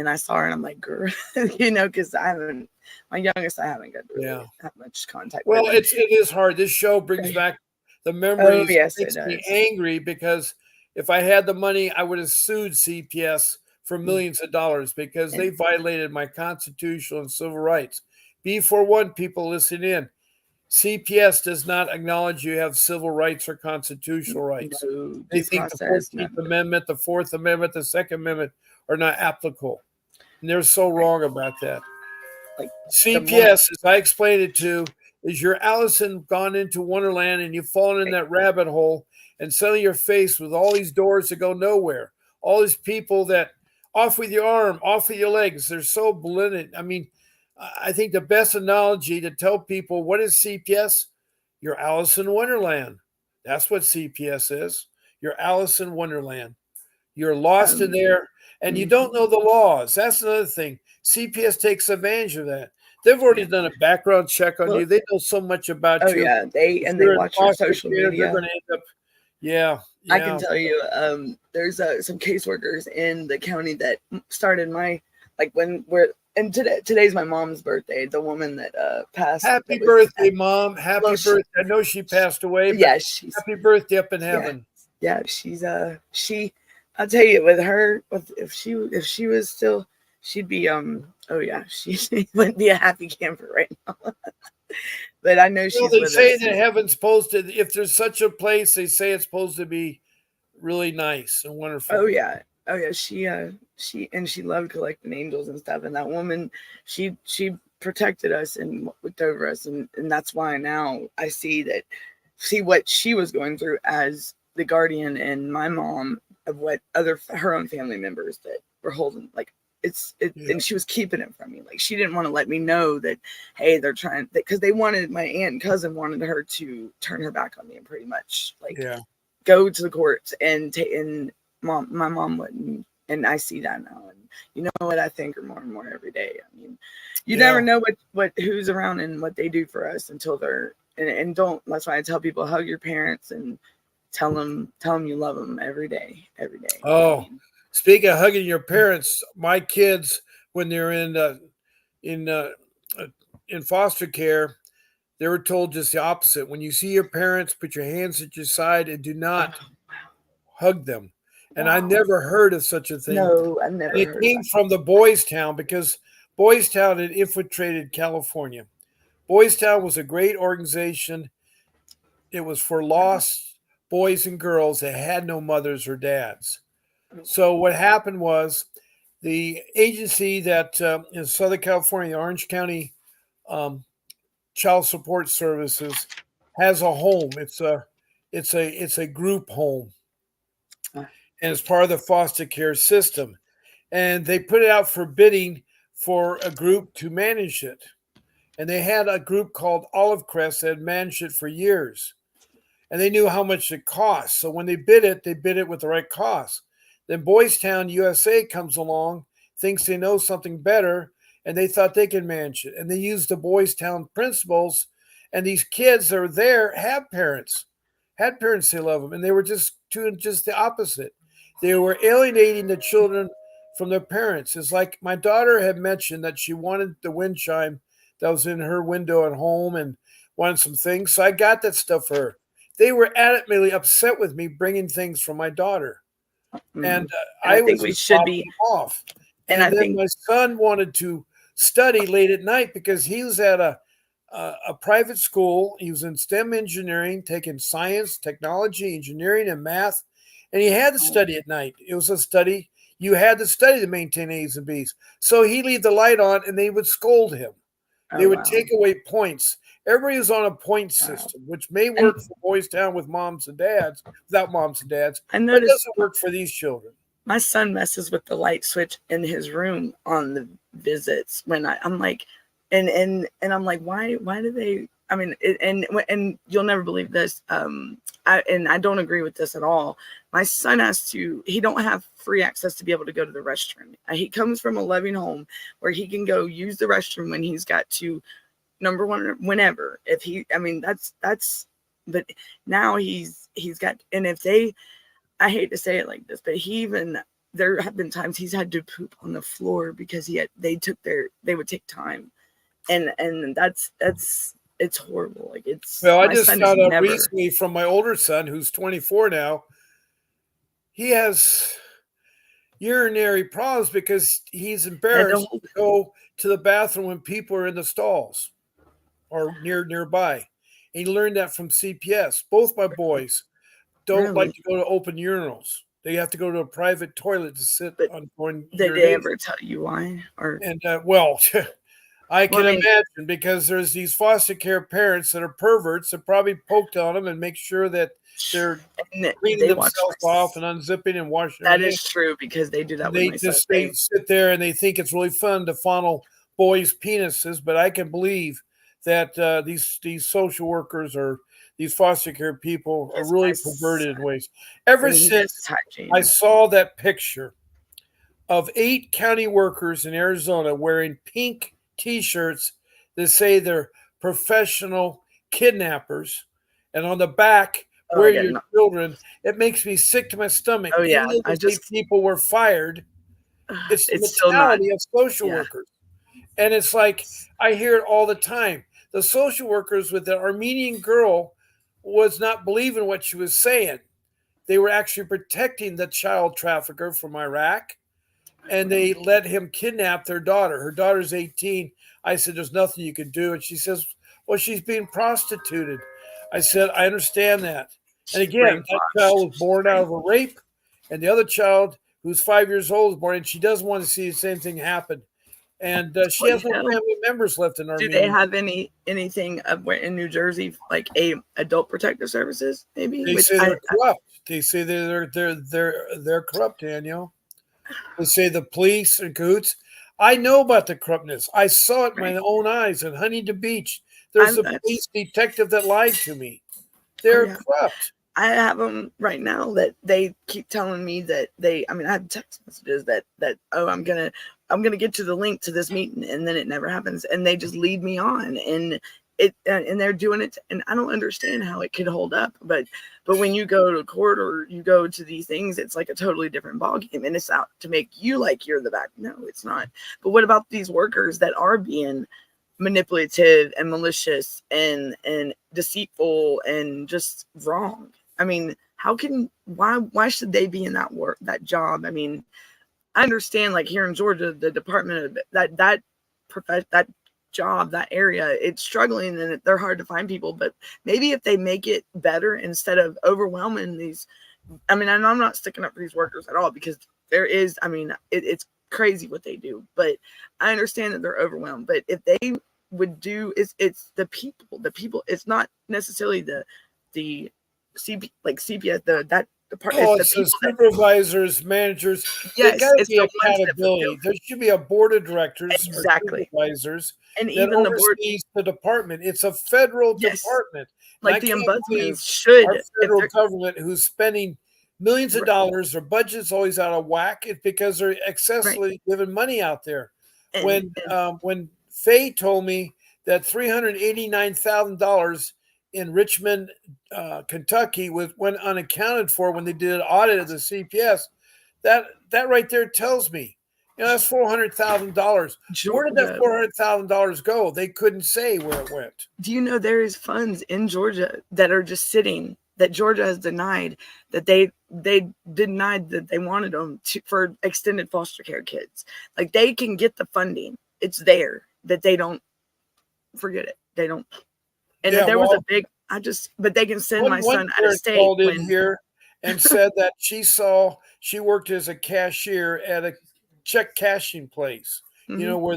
Speaker 2: I saw her, and I'm like, girl, because my youngest, I haven't got to really have much contact with.
Speaker 1: Well, it is hard. This show brings back the memories.
Speaker 2: Oh, yes,
Speaker 1: It makes
Speaker 2: it
Speaker 1: me
Speaker 2: does.
Speaker 1: angry because if I had the money, I would have sued CPS for millions of dollars because they violated my constitutional and civil rights. B41 people listen in. CPS does not acknowledge you have civil rights or constitutional rights.
Speaker 2: No,
Speaker 1: They think the 14th Amendment, the Fourth Amendment, the Second Amendment are not applicable. And they're so wrong about that.
Speaker 2: Like
Speaker 1: CPS, as I explained it to, is your Allison gone into Wonderland and you've fallen in that rabbit hole, and suddenly you're faced with all these doors that go nowhere. All these people that off with your arm, off with your legs. They're so blended. I mean, I think the best analogy to tell people what is CPS, your Alice in Wonderland. That's what CPS is. Your Alice in Wonderland. You're lost in there and you don't know the laws. That's another thing. CPS takes advantage of that. They've already done a background check on you. They know so much about you.
Speaker 2: Oh yeah, they watch your social media.
Speaker 1: They're going to end up. Yeah.
Speaker 2: I can tell you, there's some caseworkers in the county that started and today's my mom's birthday. The woman that passed.
Speaker 1: Happy birthday, Mom! Happy birthday! I know she passed away. But
Speaker 2: yeah, she's
Speaker 1: happy birthday up in heaven.
Speaker 2: Yeah, she's I'll tell you, with her, if she was still, she'd be she wouldn't be a happy camper right now. But I know she's.
Speaker 1: They say that heaven's supposed to. If there's such a place, they say it's supposed to be really nice and wonderful.
Speaker 2: Oh yeah. She loved collecting angels and stuff. And that woman, she protected us and looked over us, and that's why now I see what she was going through as the guardian and my mom of what her own family members that were holding, and she was keeping it from me. Like, she didn't want to let me know that, hey, they're trying, because they wanted, my aunt and cousin wanted her to turn her back on me and pretty much go to the courts and my mom wouldn't. And I see that now. And you know what? I think her more and more every day. I mean, you never know what who's around and what they do for us until they're, and don't, that's why I tell people, hug your parents and tell them you love them every day.
Speaker 1: Oh, speaking of hugging your parents, my kids, when they're in foster care, they were told just the opposite. When you see your parents, put your hands at your side and do not hug them. And I never heard of such a thing.
Speaker 2: No, I've never heard.
Speaker 1: It came from the Boys Town, because Boys Town had infiltrated California. Boys Town was a great organization. It was for lost boys and girls that had no mothers or dads. So what happened was the agency that in Southern California, the Orange County um, Child Support Services, has a home. It's a group home, and it's part of the foster care system. And they put it out for bidding for a group to manage it. And they had a group called Olive Crest that had managed it for years. And they knew how much it cost. So when they bid it with the right cost. Then Boys Town USA comes along, thinks they know something better, and they thought they could manage it. And they used the Boys Town principles. And these kids that are there have parents, had parents they love them, and they were just doing just the opposite. They were alienating the children from their parents. It's like my daughter had mentioned that she wanted the wind chime that was in her window at home and wanted some things. So I got that stuff for her. They were adamantly upset with me bringing things from my daughter.
Speaker 2: Mm.
Speaker 1: And
Speaker 2: I
Speaker 1: I
Speaker 2: think
Speaker 1: was
Speaker 2: we
Speaker 1: just
Speaker 2: should
Speaker 1: popping
Speaker 2: be.
Speaker 1: them off.
Speaker 2: And
Speaker 1: And
Speaker 2: I
Speaker 1: then
Speaker 2: think
Speaker 1: my son wanted to study late at night because he was at a private school. He was in STEM engineering, taking science, technology, engineering, and math. And he had to study at night. It was a study. You had to study to maintain A's and B's. So he'd leave the light on and they would scold him. They would take away points. Everybody was on a point system, which may work for Boys Town with moms and dads, without moms and dads,
Speaker 2: I
Speaker 1: but it
Speaker 2: noticed
Speaker 1: doesn't work for these children.
Speaker 2: my son messes with the light switch in his room on the visits when I'm like, and I'm like, why do they? I mean, and you'll never believe this. I don't agree with this at all. My son he don't have free access to be able to go to the restroom. He comes from a loving home where he can go use the restroom when he's got to, number one, whenever. If he, I mean, that's, but now he's got, and if they, I hate to say it like this, but there have been times he's had to poop on the floor because they would take time. And that's it's horrible. Like
Speaker 1: Well, I
Speaker 2: my
Speaker 1: just
Speaker 2: son is
Speaker 1: found out
Speaker 2: never.
Speaker 1: recently from my older son, who's 24 now, he has urinary problems because he's embarrassed to go to the bathroom when people are in the stalls or nearby. And he learned that from CPS. Both my boys don't like to go to open urinals. They have to go to a private toilet to sit on going.
Speaker 2: Did they ever tell you why?
Speaker 1: And well, I can imagine, because there's these foster care parents that are perverts that probably poked on them and make sure that they're cleaning themselves off and unzipping and washing.
Speaker 2: That is true, because they do that.
Speaker 1: They sit there and they think it's really fun to fondle boys' penises, but I can believe that these social workers or these foster care people are really perverted in ways. Ever since I saw that picture of 8 county workers in Arizona wearing pink T-shirts that say they're professional kidnappers, and on the back, where your children, it makes me sick to my stomach.
Speaker 2: Oh yeah,
Speaker 1: even though these people were fired. It's the mentality of social workers, and it's like I hear it all the time. The social workers with the Armenian girl was not believing what she was saying. They were actually protecting the child trafficker from Iraq, and they let him kidnap their daughter. Her daughter's 18. I said, there's nothing you can do. And she says, well, she's being prostituted. I said, I understand that. And again, that child was born out of a rape, and the other child, who's 5 years old, is born, and she doesn't want to see the same thing happen. And she has no family members left in Armenia.
Speaker 2: Do they have anything in New Jersey, like adult protective services? Maybe
Speaker 1: they say they're corrupt. They say they're corrupt, Daniel. They say the police are cahoots. I know about the corruptness. I saw it with my own eyes in Huntington Beach. There's a police detective that lied to me. They're corrupt.
Speaker 2: I have them right now that they keep telling me that I have text messages that I'm gonna get to the link to this meeting, and then it never happens, and they just lead me on, and they're doing it, and I don't understand how it could hold up, but when you go to court or you go to these things, it's like a totally different ballgame, and it's out to make you like you're the back. No, it's not. But what about these workers that are being manipulative and malicious and deceitful and just wrong? I mean, why should they be in that job? I mean, I understand, like here in Georgia, the Department of that job, that area, it's struggling and they're hard to find people. But maybe if they make it better instead of overwhelming these, I mean, and I'm not sticking up for these workers at all, because there is, I mean, it's crazy what they do, but I understand that they're overwhelmed. But if they would do, it's the people, it's not necessarily the CPS, that department,
Speaker 1: Oh,
Speaker 2: it's
Speaker 1: it's
Speaker 2: the
Speaker 1: the
Speaker 2: people that,
Speaker 1: supervisors, managers. They
Speaker 2: yes,
Speaker 1: got to
Speaker 2: it's
Speaker 1: be
Speaker 2: the ones that fulfill.
Speaker 1: accountability. There should be a board of directors or
Speaker 2: Exactly.
Speaker 1: supervisors
Speaker 2: And
Speaker 1: that
Speaker 2: even the board,
Speaker 1: oversees the department. It's a federal
Speaker 2: yes,
Speaker 1: department. And
Speaker 2: like
Speaker 1: I
Speaker 2: the
Speaker 1: can't believe
Speaker 2: ombudsman should,
Speaker 1: our
Speaker 2: if
Speaker 1: federal
Speaker 2: they're
Speaker 1: government, who's spending millions of
Speaker 2: right,
Speaker 1: dollars, their budget's always out of whack. It's because they're
Speaker 2: right.
Speaker 1: excessively giving money out there.
Speaker 2: And
Speaker 1: When Faye told me that $389,000 in Richmond, Kentucky, went unaccounted for when they did an audit of the CPS, that right there tells me, that's $400,000. Where did that
Speaker 2: Georgia,
Speaker 1: $400,000 go? They couldn't say where it went.
Speaker 2: do you know there is funds in Georgia that are just sitting, that Georgia has denied, that they denied that they wanted them for extended foster care kids. Like, they can get the funding. It's there, that they don't forget it. They don't. And
Speaker 1: Yeah,
Speaker 2: there was a
Speaker 1: well,
Speaker 2: big, but they can send my
Speaker 1: one
Speaker 2: son out of
Speaker 1: parent
Speaker 2: state
Speaker 1: called in
Speaker 2: when,
Speaker 1: here and said that she worked as a cashier at a check cashing place,
Speaker 2: mhm,
Speaker 1: where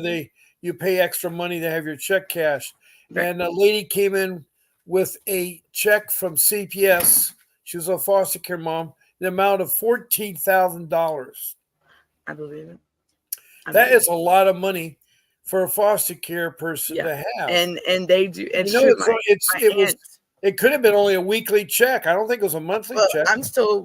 Speaker 1: you pay extra money to have your check cashed.
Speaker 2: right,
Speaker 1: And a lady came in with a check from CPS. She was a foster care mom, the amount of $14,000.
Speaker 2: I believe it. I
Speaker 1: That
Speaker 2: believe
Speaker 1: is
Speaker 2: it.
Speaker 1: a lot of money for a foster care person
Speaker 2: Yeah.
Speaker 1: to have.
Speaker 2: And they do, and
Speaker 1: You know,
Speaker 2: shoot,
Speaker 1: it's it's
Speaker 2: my
Speaker 1: it was
Speaker 2: aunt,
Speaker 1: it could have been only a weekly check. I don't think it was a monthly
Speaker 2: well,
Speaker 1: check.
Speaker 2: I'm still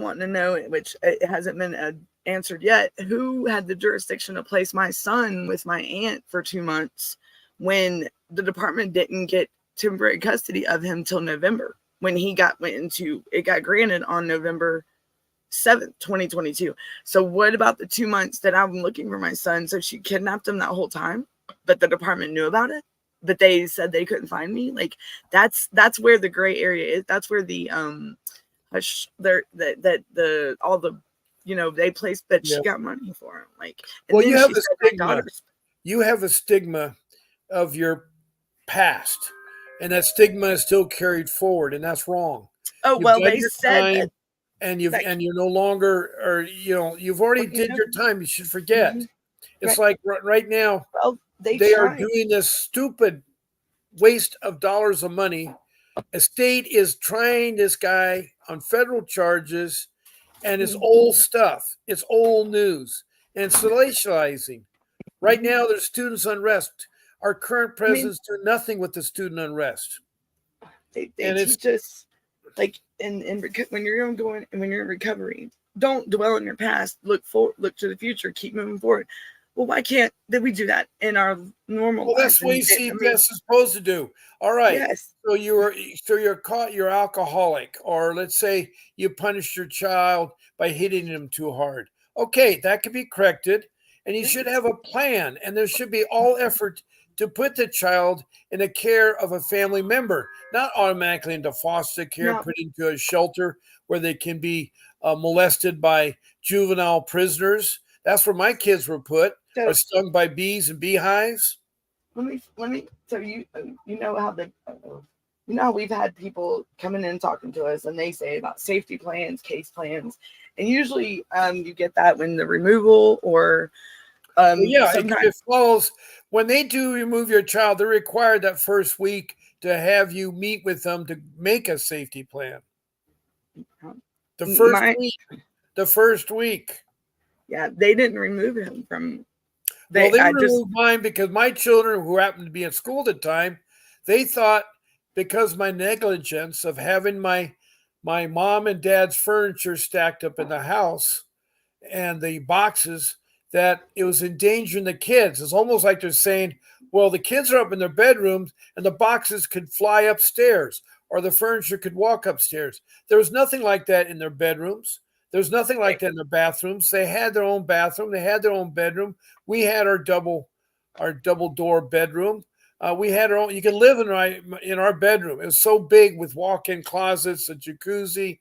Speaker 2: wanting to know, which it hasn't been answered yet, who had the jurisdiction to place my son with my aunt for 2 months when the department didn't get temporary custody of him till November, when it got granted on November 7th, 2022. So what about the 2 months that I'm looking for my son? So she kidnapped him that whole time, but the department knew about it, but they said they couldn't find me. Like, that's where the gray area is. That's where the there that the all the, they placed, but
Speaker 1: Yeah.
Speaker 2: she got money for him. Like, and
Speaker 1: Well,
Speaker 2: then
Speaker 1: you have
Speaker 2: she
Speaker 1: the
Speaker 2: said my
Speaker 1: stigma.
Speaker 2: daughter's.
Speaker 1: You have a stigma of your past, and that stigma is still carried forward, and that's wrong.
Speaker 2: Oh,
Speaker 1: You've
Speaker 2: well,
Speaker 1: done
Speaker 2: they
Speaker 1: your
Speaker 2: said
Speaker 1: time,
Speaker 2: that
Speaker 1: and
Speaker 2: that
Speaker 1: you're no longer, or you've already
Speaker 2: well,
Speaker 1: did your time. You should forget.
Speaker 2: mhm,
Speaker 1: It's
Speaker 2: right.
Speaker 1: like right now
Speaker 2: Well, they
Speaker 1: they are
Speaker 2: tried.
Speaker 1: doing this stupid waste of dollars of money. A state is trying this guy on federal charges, and it's
Speaker 2: Mhm.
Speaker 1: old stuff. It's old news, and it's sensationalizing. Right now, there's students' unrest. Our current
Speaker 2: I mean,
Speaker 1: president's doing nothing with the student unrest,
Speaker 2: they
Speaker 1: and it's
Speaker 2: teach us, like, when you're when you're in recovery, don't dwell in your past. Look to the future. Keep moving forward. Well, why can't did we do that in our normal
Speaker 1: well,
Speaker 2: lives?
Speaker 1: that's what
Speaker 2: And I mean,
Speaker 1: CPS is supposed to do. All right.
Speaker 2: yes,
Speaker 1: So you're caught. You're alcoholic, or let's say you punished your child by hitting him too hard. Okay, that could be corrected, and you should
Speaker 2: yes,
Speaker 1: have a plan, and there should be all effort to put the child in the care of a family member, not automatically into foster care,
Speaker 2: no.
Speaker 1: put into a shelter where they can be molested by juvenile prisoners. That's where my kids were put, or
Speaker 2: So
Speaker 1: stung by bees and beehives.
Speaker 2: let me. So you know how we've had people coming in talking to us, and they say about safety plans, case plans, and usually you get that when the removal or
Speaker 1: Well, yeah,
Speaker 2: sometimes.
Speaker 1: it follows when they do remove your child. They're required that first week to have you meet with them to make a safety plan. The first
Speaker 2: My
Speaker 1: week, the first week.
Speaker 2: Yeah, they didn't remove him from.
Speaker 1: Well,
Speaker 2: They
Speaker 1: they
Speaker 2: I just
Speaker 1: removed mine because my children, who happened to be at school at the time, they thought because my negligence of having my mom and dad's furniture stacked up in the house and the boxes, that it was endangering the kids. It's almost like they're saying, well, the kids are up in their bedrooms and the boxes could fly upstairs or the furniture could walk upstairs. There was nothing like that in their bedrooms. There's nothing like that in their bathrooms. They had their own bathroom. They had their own bedroom. We had our double door bedroom. We had our own. You could live in our bedroom. It was so big with walk-in closets, a jacuzzi,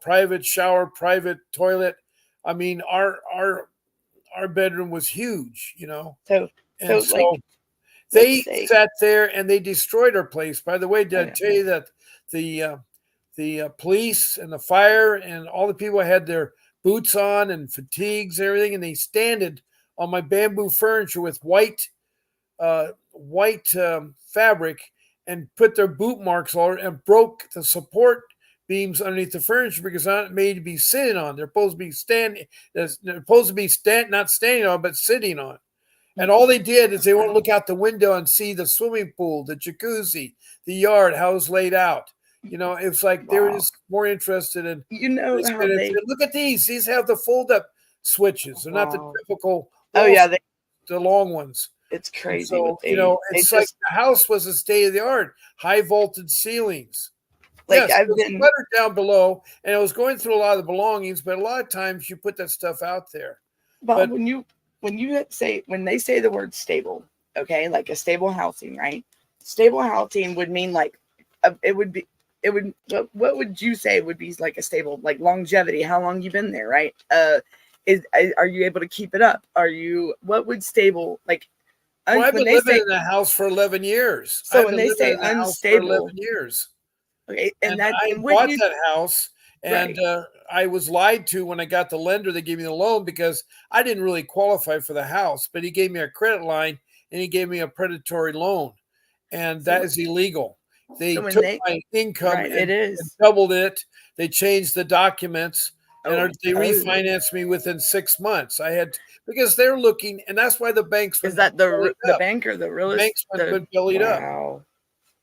Speaker 1: private shower, private toilet. I mean, our bedroom was huge,
Speaker 2: so
Speaker 1: and
Speaker 2: like
Speaker 1: so They sat there and they destroyed our place. By the way, did I tell you that the police and the fire and all the people had their boots on and fatigues and everything, and they standed on my bamboo furniture with white fabric and put their boot marks all over and broke the support beams underneath the furniture because they're not made to be sitting on. They're supposed to be standing. They're supposed to be not standing on, but sitting on. And all they did is they want to look out the window and see the swimming pool, the jacuzzi, the yard, how it's laid out. You know, it's like they were just more interested in.
Speaker 2: You know how they
Speaker 1: look at these. These have the fold-up switches. They're not the typical.
Speaker 2: the
Speaker 1: long ones.
Speaker 2: It's crazy.
Speaker 1: So, it's like the house was a state of the art, high voltage ceilings.
Speaker 2: Like
Speaker 1: I've been cluttered down below, and I was going through a lot of the belongings, but a lot of times you put that stuff out there.
Speaker 2: But when they say the word stable, okay, like a stable housing, right? Stable housing would mean like what would you say would be like a stable, like longevity? How long you been there, right? Are you able to keep it up? What would stable like?
Speaker 1: Well, I've been living in the house for 11 years.
Speaker 2: So when they say unstable,
Speaker 1: 11 years.
Speaker 2: Okay,
Speaker 1: and I bought that house, and I was lied to when I got the lender that gave me the loan because I didn't really qualify for the house, but he gave me a credit line and he gave me a predatory loan, and that is illegal. They took my income and doubled it. They changed the documents. And they refinanced me within 6 months. Because they're looking, and that's why the banks.
Speaker 2: Is that the bank or the real estate?
Speaker 1: Banks went bellied up.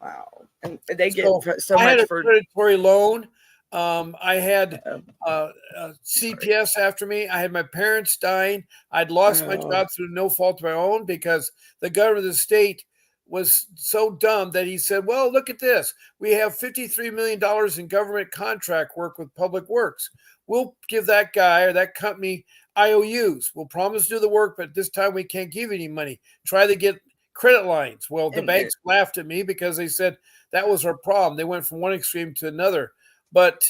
Speaker 2: Wow. And they get so
Speaker 1: I
Speaker 2: much
Speaker 1: had a
Speaker 2: for
Speaker 1: predatory loan. I had CPS after me. I had my parents dying. I'd lost my job through no fault of my own because the governor of the state was so dumb that he said, well, look at this. We have $53 million in government contract work with Public Works. We'll give that guy or that company IOUs. We'll promise to do the work, but this time we can't give you any money. Try to get credit lines. Well, the banks laughed at me because they said that was our problem. They went from one extreme to another. But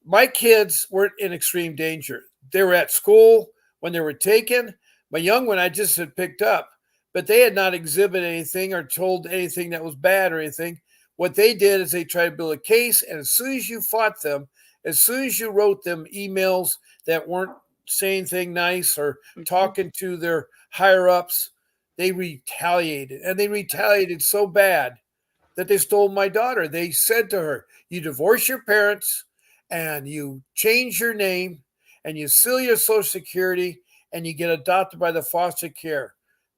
Speaker 1: my kids weren't in extreme danger. They were at school when they were taken. My young one I just had picked up, but they had not exhibited anything or told anything that was bad or anything. What they did is they tried to build a case, and as soon as you fought them, as soon as you wrote them emails that weren't saying anything nice or talking to their higher ups, they retaliated. And they retaliated so bad that they stole my daughter. They said to her, you divorce your parents and you change your name and you seal your Social Security and you get adopted by the foster care.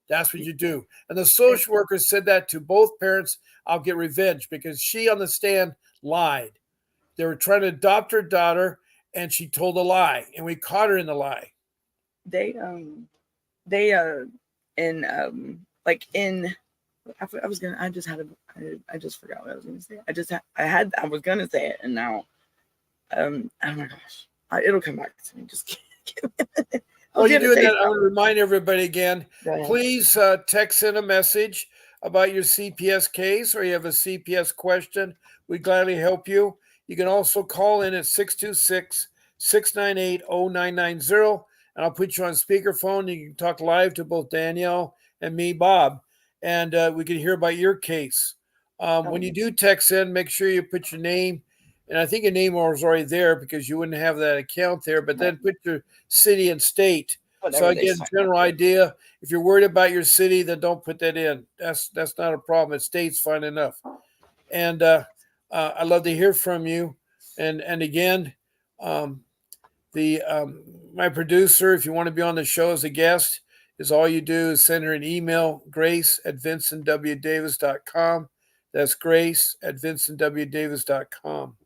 Speaker 1: That's what you do. And the social worker said that to both parents. I'll get revenge because she on the stand lied. They were trying to adopt her daughter, and she told a lie, and we caught her in the lie.
Speaker 2: I just forgot what I was going to say. I was going to say it, and now, oh my gosh, it'll come back to me. Just give me a minute.
Speaker 1: While you're doing that, I want to remind everybody again, please text in a message about your CPS case or you have a CPS question. We'd gladly help you. You can also call in at 626-698-0990, and I'll put you on speakerphone. You can talk live to both Danielle and me, Bob, and we can hear about your case. When you do text in, make sure you put your name, and I think your name was already there because you wouldn't have that account there, but then put your city and state. So again, general idea. If you're worried about your city, then don't put that in. That's not a problem. It state's fine enough. And I'd love to hear from you. And again, my producer, if you want to be on the show as a guest, is all you do is send her an email, grace@vincentwdavis.com. That's grace@vincentwdavis.com.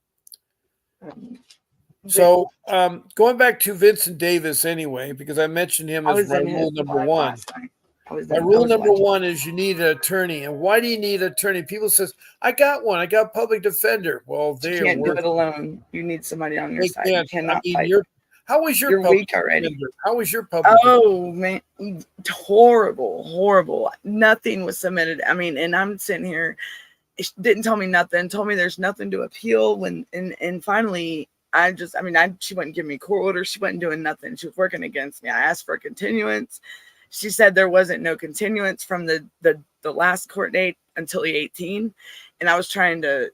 Speaker 1: So going back to Vincent Davis anyway, because I mentioned him as my rule number one. My rule number one is you need an attorney. And why do you need an attorney? People says, I got one. I got a public defender. Well,
Speaker 2: you can't do it alone. You need somebody on your side. You cannot fight.
Speaker 1: How was your
Speaker 2: public weak already.
Speaker 1: Defender? How was your public
Speaker 2: defender? Man, horrible. Nothing was submitted. I mean, and I'm sitting here, it didn't tell me nothing, told me there's nothing to appeal and finally she wouldn't give me court orders. She wasn't doing nothing. She was working against me. I asked for a continuance. She said there wasn't no continuance from the the last court date until the 18, and I was trying to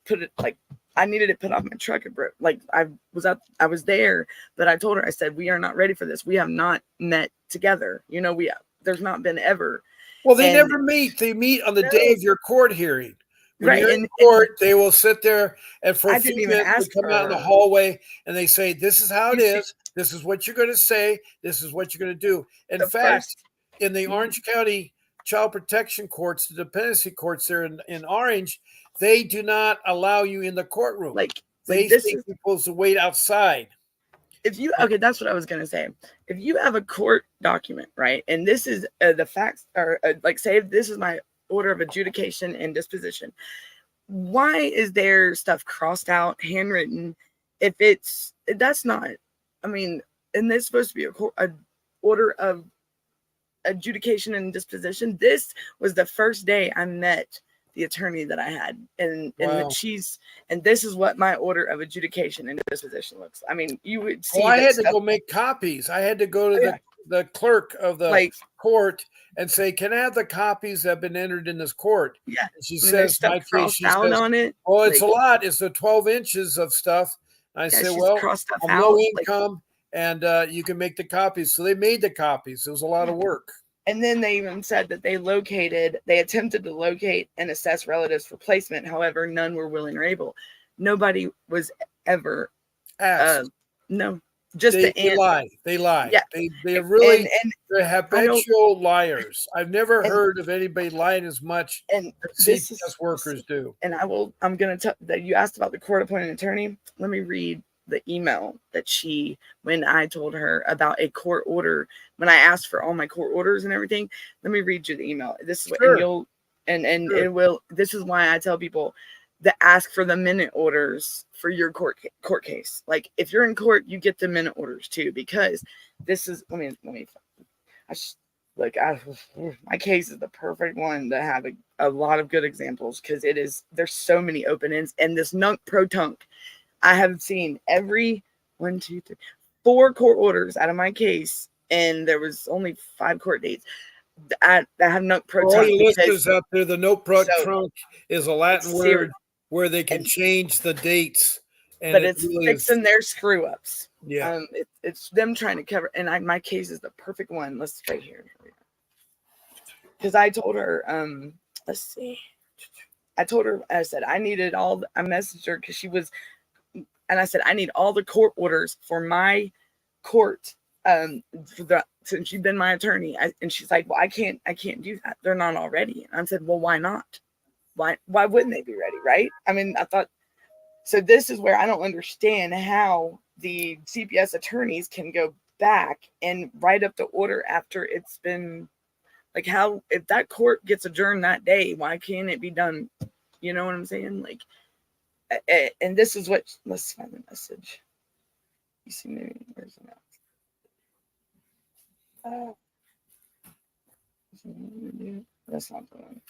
Speaker 2: put it like I needed it put off my truck. Like I was there, but I told her, I said, we are not ready for this. We have not met together. You know, there's not been ever.
Speaker 1: Well, they never meet. They meet on the day of your court hearing. When
Speaker 2: right,
Speaker 1: you're in court, they will sit there, and for a few minutes, they come out in the hallway, and they say, this is how it is. This is what you're going to say. This is what you're going to do. In fact, in the Orange County Child Protection Courts, the dependency courts there in Orange, they do not allow you in the courtroom.
Speaker 2: Like
Speaker 1: they think you're supposed to wait outside.
Speaker 2: Okay, that's what I was going to say. If you have a court document, right, and this is the facts, or like say this is my order of adjudication and disposition, why is there stuff crossed out, handwritten? If that's not, I mean, and this is supposed to be a order of adjudication and disposition. This was the first day I met the attorney that I had, and
Speaker 1: wow.
Speaker 2: and this is what my order of adjudication and disposition looks. I mean, you would see.
Speaker 1: I had to go make copies. I had to go to the clerk of the court and say, "Can I have the copies that have been entered in this court?"
Speaker 2: Yeah,
Speaker 1: and she says, "My case." She says,
Speaker 2: on it.
Speaker 1: "Oh, it's a lot. It's the 12 inches of stuff." And I said, "Well, I'm low income, and you can make the copies." So they made the copies. It was a lot of work.
Speaker 2: And then they even said that they attempted to locate and assess relatives for placement. However, none were willing or able. Nobody was ever
Speaker 1: asked.
Speaker 2: No, just
Speaker 1: they lie. They lie.
Speaker 2: Yeah.
Speaker 1: They're really they're habitual liars. I've never heard of anybody lying as much as CPS workers do.
Speaker 2: And I'm going to tell that you asked about the court appointed attorney. Let me read the email that when I told her about a court order, when I asked for all my court orders and everything, let me read you the email. This is what it will. This is why I tell people to ask for the minute orders for your court case. Like if you're in court, you get the minute orders too, because this is, my case is the perfect one to have a lot of good examples, because there's so many open ends, and this nunc pro tunc. I have seen every 1, 2, 3, 4 court orders out of my case, and there was only 5 court dates. I have nunc pro tunc.
Speaker 1: All the listeners out there, the nunc pro tunc is a Latin word where they can change the dates.
Speaker 2: But it's really fixing their screw ups.
Speaker 1: Yeah.
Speaker 2: It's them trying to cover, and my case is the perfect one. Let's right here. Because I told her, let's see. I told her, I said, I messaged her because she was, and I said, I need all the court orders for my court, since you've been my attorney. And she's like, well, I can't do that. They're not all ready. And I said, well, why not? Why wouldn't they be ready? Right. I mean, I thought, so this is where I don't understand how the CPS attorneys can go back and write up the order after it's been, like, how, if that court gets adjourned that day, why can't it be done? You know what I'm saying? Like, and this is what, let's find the message. You see me? Where's it at? That's not the one.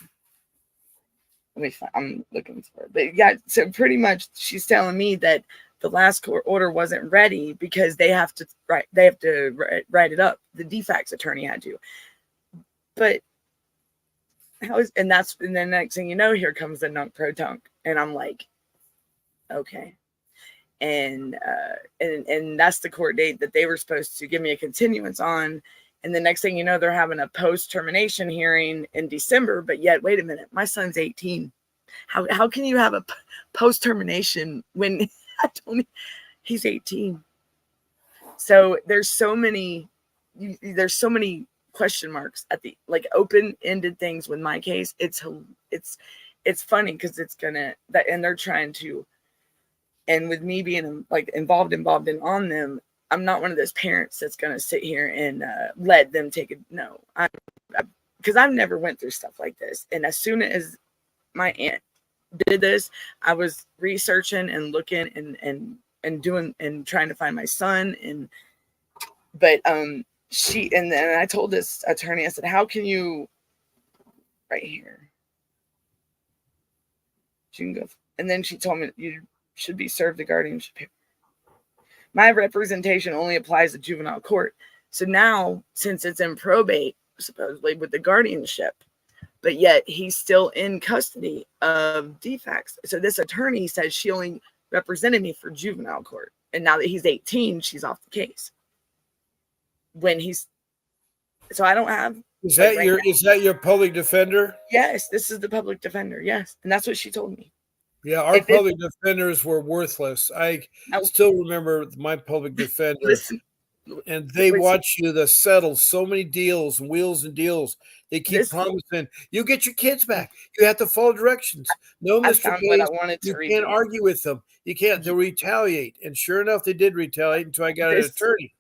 Speaker 2: Let me find, I'm looking for it. But yeah, so pretty much she's telling me that the last court order wasn't ready because they have to write it up. The defects attorney had to. But and then next thing you know, here comes the nunc pro tunc. And I'm like, okay. And that's the court date that they were supposed to give me a continuance on. And the next thing you know, they're having a post-termination hearing in December. But yet, wait a minute, my son's 18. How can you have a post-termination when he's 18? So there's so many question marks at the, like, open-ended things with my case. It's funny because and they're trying to, and with me being like involved in on them, I'm not one of those parents that's going to sit here and let them take it. No, because I've never went through stuff like this. And as soon as my aunt did this, I was researching and looking and doing and trying to find my son. But then I told this attorney, I said, how can you, right here, she can go. And then she told me you should be served the guardianship paper. My representation only applies to juvenile court. So now, since it's in probate, supposedly with the guardianship, but yet he's still in custody of defects. So this attorney says she only represented me for juvenile court, and now that he's 18, she's off the case. When he's so I don't have
Speaker 1: is that
Speaker 2: right
Speaker 1: is that your public defender?
Speaker 2: Yes, this is the public defender. Yes, and that's what she told me.
Speaker 1: Yeah, our public defenders were worthless. I still remember my public defender.
Speaker 2: Listen,
Speaker 1: and they watch you to settle so many deals and wheels and deals. They keep promising you get your kids back. You have to follow directions. No, Mr. Hayes, you can't argue with them. You can't. They'll retaliate. And sure enough, they did retaliate until I got an attorney.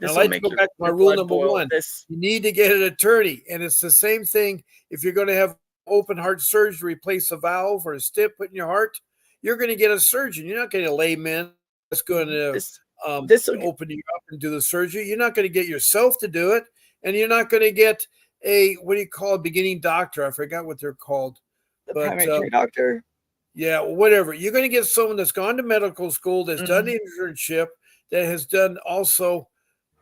Speaker 1: I'd like to go back to my rule number one. You need to get an attorney. And it's the same thing if you're going to have open heart surgery, replace a valve or a stip put in your heart, you're going to get a surgeon. You're not going to layman that's going to open you up and do the surgery. You're not going to get yourself to do it. And you're not going to get a, what do you call a beginning doctor? I forgot what they're called.
Speaker 2: The primary care doctor?
Speaker 1: Yeah, whatever. You're going to get someone that's gone to medical school, that's done the internship, that has done also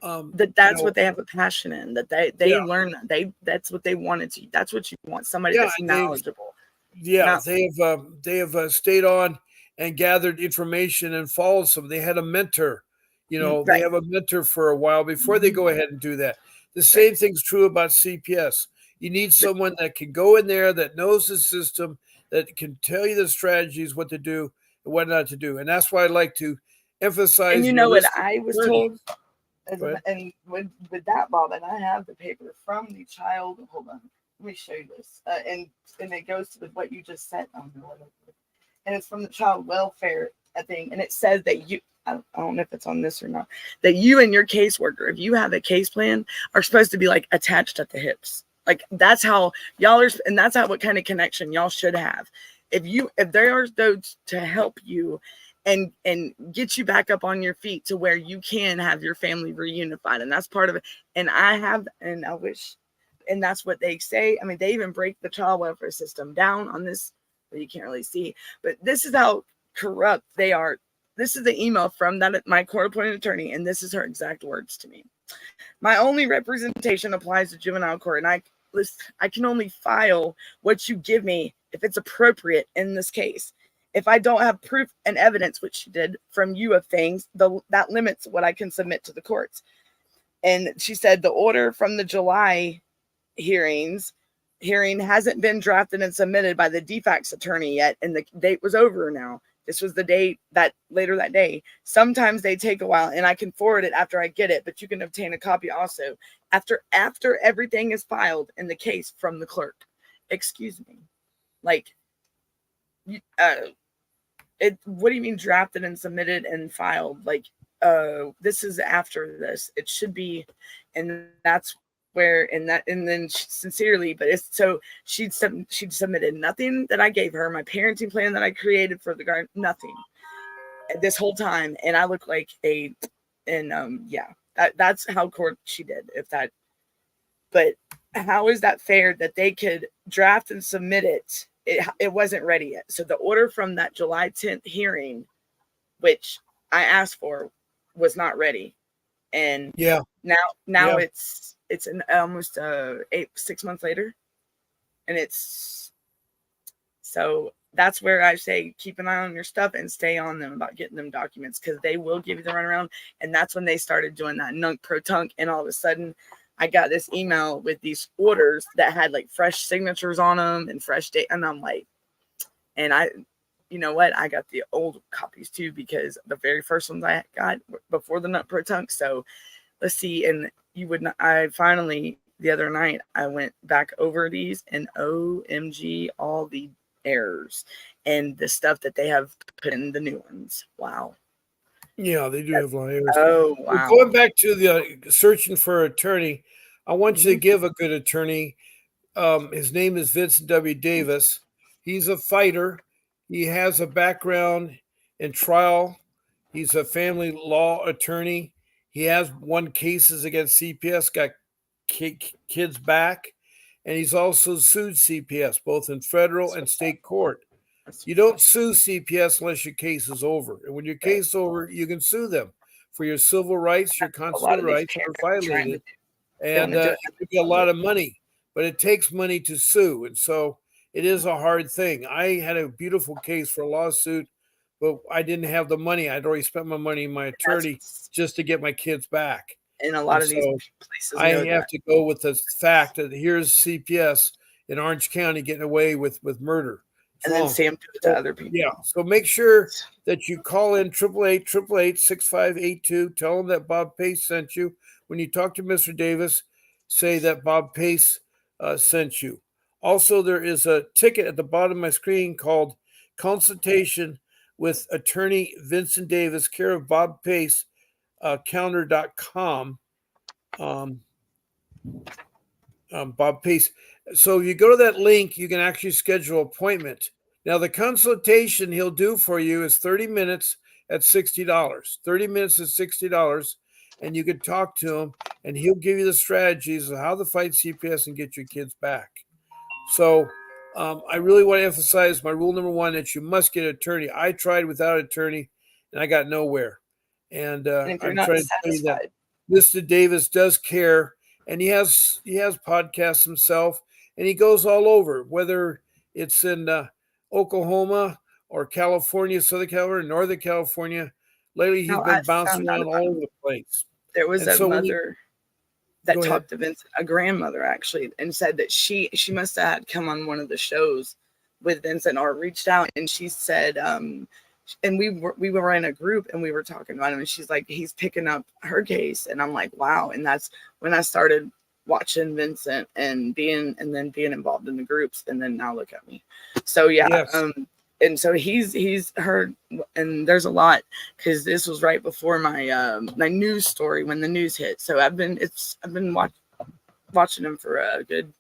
Speaker 2: that's what they have a passion in, that they learn that's what they wanted to. That's what you want, somebody that's knowledgeable.
Speaker 1: They have stayed on and gathered information and followed some. They had a mentor, they have a mentor for a while before they go ahead and do that. The same thing's true about CPS. You need someone that can go in there, that knows the system, that can tell you the strategies, what to do and what not to do. And that's why I like to emphasize.
Speaker 2: And you know what I was told? And with that, Bob, and I have the paper from the child. Hold on, let me show you this. And it goes to what you just said. And it's from the child welfare thing. And it says that you, I don't know if it's on this or not, that you and your caseworker, if you have a case plan, are supposed to be like attached at the hips. Like that's how y'all are, and that's how what kind of connection y'all should have. If there are those to help you and get you back up on your feet to where you can have your family reunified. And that's part of it. And I wish, and that's what they say. I mean, they even break the child welfare system down on this, but you can't really see, but this is how corrupt they are. This is the email from my court-appointed attorney, and this is her exact words to me. My only representation applies to juvenile court, and I can only file what you give me if it's appropriate in this case. If I don't have proof and evidence, which she did from you of things, that limits what I can submit to the courts. And she said the order from the July hearing hasn't been drafted and submitted by the defects attorney yet, and the date was over now. This was the date that later that day. Sometimes they take a while, and I can forward it after I get it, but you can obtain a copy also after everything is filed in the case from the clerk. Excuse me. Like, what do you mean drafted and submitted and filed? Like, this is after this. It should be, and that's where, and then sincerely, but it's so she'd submitted nothing that I gave her, my parenting plan that I created for the garden, nothing this whole time, and I look like that's how court she did. But how is that fair that they could draft and submit it? It wasn't ready yet. So the order from that July 10th hearing, which I asked for, was not ready. And now it's almost 6 months later. And so that's where I say keep an eye on your stuff and stay on them about getting them documents, because they will give you the runaround. And that's when they started doing that nunc pro tunc, and all of a sudden I got this email with these orders that had like fresh signatures on them and fresh date. And I'm like, and you know what? I got the old copies too, because the very first ones I got before the nut pro tunc. So let's see. And I finally, the other night, I went back over these, and OMG, all the errors and the stuff that they have put in the new ones. Wow.
Speaker 1: Yeah, they do have a lot of errors.
Speaker 2: Oh, wow.
Speaker 1: Going back to the searching for an attorney, I want you to give a good attorney. His name is Vincent W. Davis. He's a fighter. He has a background in trial. He's a family law attorney. He has won cases against CPS, got kids back, and he's also sued CPS, both in federal and state court. You don't sue CPS unless your case is over. And when your case is over, you can sue them for your civil rights, your constitutional rights are violated. And you get a lot of money. but it takes money to sue. And so it is a hard thing. I had a beautiful case for a lawsuit, but I didn't have the money. I'd already spent my money in my attorney just to get my kids back.
Speaker 2: And a lot
Speaker 1: And
Speaker 2: of these
Speaker 1: so
Speaker 2: places
Speaker 1: I
Speaker 2: know
Speaker 1: have
Speaker 2: that.
Speaker 1: to go with the fact that here's CPS in Orange County getting away with murder. It's
Speaker 2: And then
Speaker 1: wrong.
Speaker 2: see them do it to
Speaker 1: So,
Speaker 2: other people.
Speaker 1: yeah. So make sure that you call in 888-888-6582. Tell them that Bob Pace sent you. When you talk to Mr. Davis, say that Bob Pace sent you. Also, there is a ticket at the bottom of my screen called Consultation with Attorney Vincent Davis, care of Bob Pace, counter.com. Bob Pace. So if you go to that link, you can actually schedule an appointment. Now, the consultation he'll do for you is 30 minutes at $60. 30 minutes is $60, and you can talk to him, and he'll give you the strategies of how to fight CPS and get your kids back. So I really want to emphasize my rule number one, that you must get an attorney. I tried without an attorney, and I got nowhere. And
Speaker 2: And if you're
Speaker 1: I'm
Speaker 2: not
Speaker 1: trying to tell you that
Speaker 2: satisfied,
Speaker 1: Mr. Davis does care, and he has podcasts himself, and he goes all over, whether it's in Oklahoma or California, Southern California, Northern California. Lately, he's
Speaker 2: how I
Speaker 1: been bouncing
Speaker 2: found out
Speaker 1: around
Speaker 2: about
Speaker 1: all
Speaker 2: him,
Speaker 1: over the place.
Speaker 2: there was
Speaker 1: And
Speaker 2: a
Speaker 1: so when you
Speaker 2: mother that
Speaker 1: go ahead,
Speaker 2: talked to Vincent, a grandmother actually, and said that she must have had come on one of the shows with Vincent or reached out, and she said, and we were in a group and we were talking about him, and she's like, he's picking up her case, and I'm like, wow. And that's when I started watching Vincent and then being involved in the groups, and then now look at me. So yeah,
Speaker 1: yes,
Speaker 2: and so he's heard, and there's a lot, because this was right before my my news story when the news hit. So I've been watching him for a good.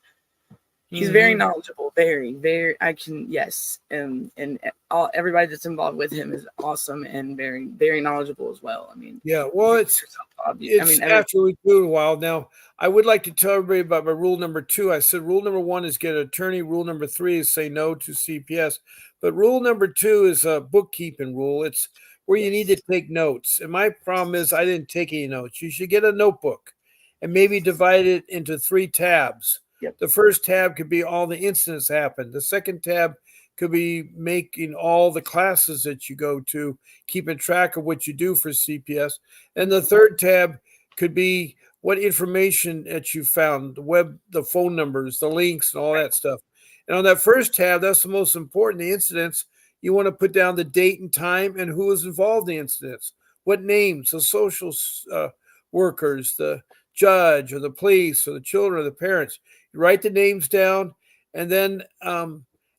Speaker 2: He's very knowledgeable, very. I can, yes, and everybody that's involved with him is awesome and very knowledgeable as well. I mean,
Speaker 1: yeah. Well, it's after we do a while now. I would like to tell everybody about my rule number 2. I said rule number 1 is get an attorney. Rule number 3 is say no to CPS. But rule number 2 is a bookkeeping rule. It's where you need to take notes. And my problem is I didn't take any notes. You should get a notebook and maybe divide it into 3 tabs.
Speaker 2: Yep.
Speaker 1: The first tab could be all the incidents happened. The second tab could be making all the classes that you go to, keeping track of what you do for CPS. And the third tab could be what information that you found, the web, the phone numbers, the links, and all that stuff. And on that first tab, that's the most important, the incidents. You want to put down the date and time and who was involved in the incidents, what names, the social workers, the judge or the police or the children or the parents. You write the names down, and then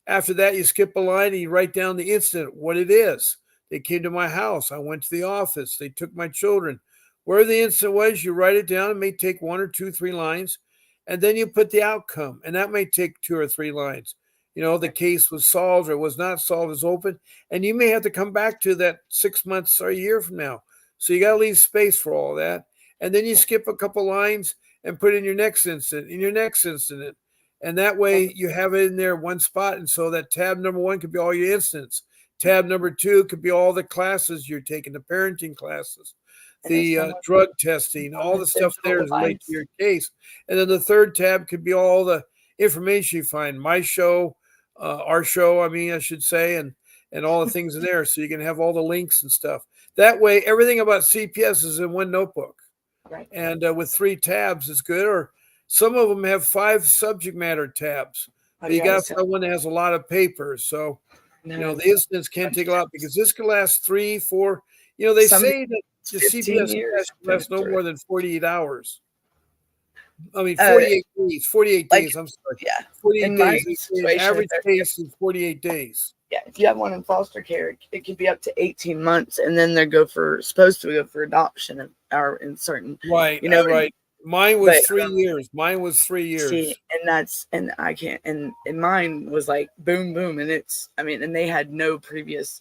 Speaker 1: after that, you skip a line and you write down the incident, what it is. They came to my house. I went to the office. They took my children. Where the incident was, you write it down. It may take 1 or 2, 3 lines, and then you put the outcome, and that may take 2 or 3 lines. You know, the case was solved or was not solved, is open, and you may have to come back to that 6 months or a year from now. So you got to leave space for all that, and then you skip a couple lines and put in your next incident, and that way you have it in there one spot. And so that tab number 1 could be all your incidents. Tab number 2 could be all the classes you're taking, the parenting classes, the drug testing, all the stuff there is related to your case. And then the third tab could be all the information you find, my show, our show, I should say, and all the things in there. So you can have all the links and stuff. That way, everything about CPS is in one notebook.
Speaker 2: right.
Speaker 1: And with 3 tabs is good. Or some of them have 5 subject matter tabs. But you got to find one that has a lot of papers. So, you know, the incidents can't take a lot, because this could last 3, 4. You know, they say that the CPS lasts no more than 48 hours. 48 days. 48 days. I'm sorry.
Speaker 2: Yeah.
Speaker 1: 48 days. The average case is 48 days.
Speaker 2: Yeah. If you have one in foster care, it could be up to 18 months, and then they're supposed to go for adoption or in certain.
Speaker 1: Right.
Speaker 2: You know,
Speaker 1: right. Mine was 3 years. Mine was 3 years.
Speaker 2: See, and I can't, and mine was like boom, boom. And and they had no previous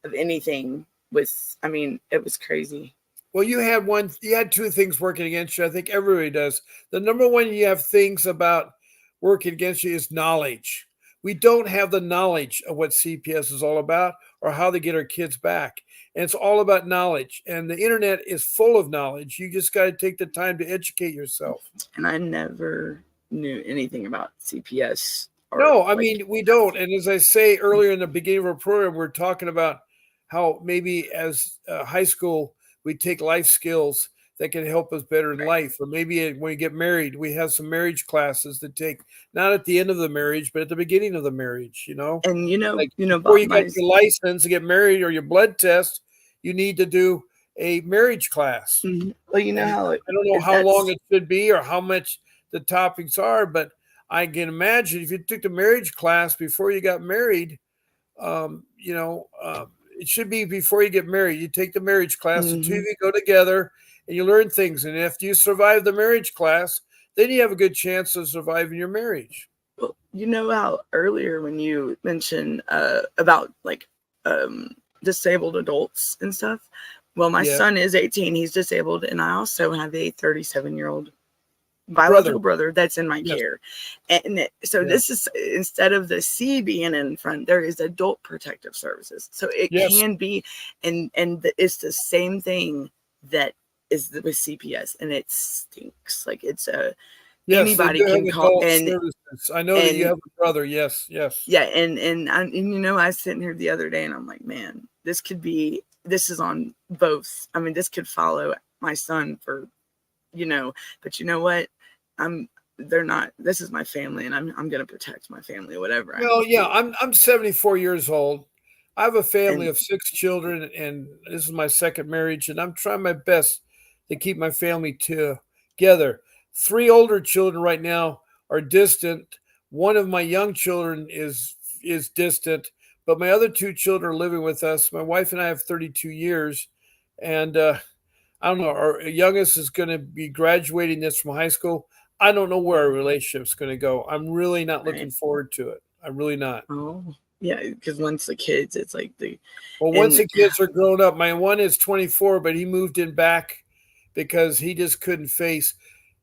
Speaker 2: of anything with, it was crazy.
Speaker 1: Well, you had 2 things working against you. I think everybody does. The number 1 you have things about working against you is knowledge. We don't have the knowledge of what CPS is all about or how to get our kids back. And it's all about knowledge. And the internet is full of knowledge. You just got to take the time to educate yourself.
Speaker 2: And I never knew anything about CPS or
Speaker 1: No, I
Speaker 2: like.
Speaker 1: mean, we don't. And as I say earlier in the beginning of our program, we're talking about how maybe as high school, we take life skills that can help us better in
Speaker 2: Right.
Speaker 1: life. Or maybe when we get married, we have some marriage classes to take, not at the end of the marriage, but at the beginning of the marriage, you know?
Speaker 2: And
Speaker 1: Like before
Speaker 2: about
Speaker 1: you got your license to get married or your blood test, you need to do a marriage class.
Speaker 2: well, you know
Speaker 1: And
Speaker 2: how
Speaker 1: I don't know how long
Speaker 2: that's
Speaker 1: it should be or how much the topics are, but I can imagine if you took the marriage class before you got married, you know, it should be before you get married. You take the marriage class, the two of you go together and you learn things. And if you survive the marriage class, then you have a good chance of surviving your marriage.
Speaker 2: well, you know how earlier when you mentioned about like disabled adults and stuff. Well, my
Speaker 1: Yeah.
Speaker 2: son is 18. He's disabled, and I also have a 37-year-old
Speaker 1: Brother.
Speaker 2: biological brother that's in my
Speaker 1: Yes.
Speaker 2: care. And so
Speaker 1: Yeah.
Speaker 2: this is, instead of the C being in front, there is adult protective services. So it
Speaker 1: Yes.
Speaker 2: can be, and it's the same thing that is with CPS, and it stinks. Like it's a
Speaker 1: Yes, they
Speaker 2: anybody
Speaker 1: do have
Speaker 2: can call,
Speaker 1: adult services. I know that you
Speaker 2: and
Speaker 1: have a brother. Yes, yes.
Speaker 2: yeah, and you know, I was sitting here the other day, and I'm like, man, this is on both. I mean, this could follow my son for, but you know what? They're not. This is my family, and I'm gonna protect my family, whatever I
Speaker 1: Well,
Speaker 2: need
Speaker 1: yeah,
Speaker 2: to.
Speaker 1: I'm 74 years old. I have a family
Speaker 2: And
Speaker 1: of 6 children, and this is my second marriage, and I'm trying my best to keep my family together. 3 older children right now are distant. One of my young children is distant, but my other 2 children are living with us. My wife and I have 32 years, and I don't know. Our youngest is going to be graduating this from high school. I don't know where our relationship's going to go. I'm really not
Speaker 2: right.
Speaker 1: looking forward to it. I'm really not.
Speaker 2: Oh, yeah, because once the kids, it's like
Speaker 1: Well, once
Speaker 2: and
Speaker 1: the kids are grown up, my one is 24, but he moved in back because he just couldn't face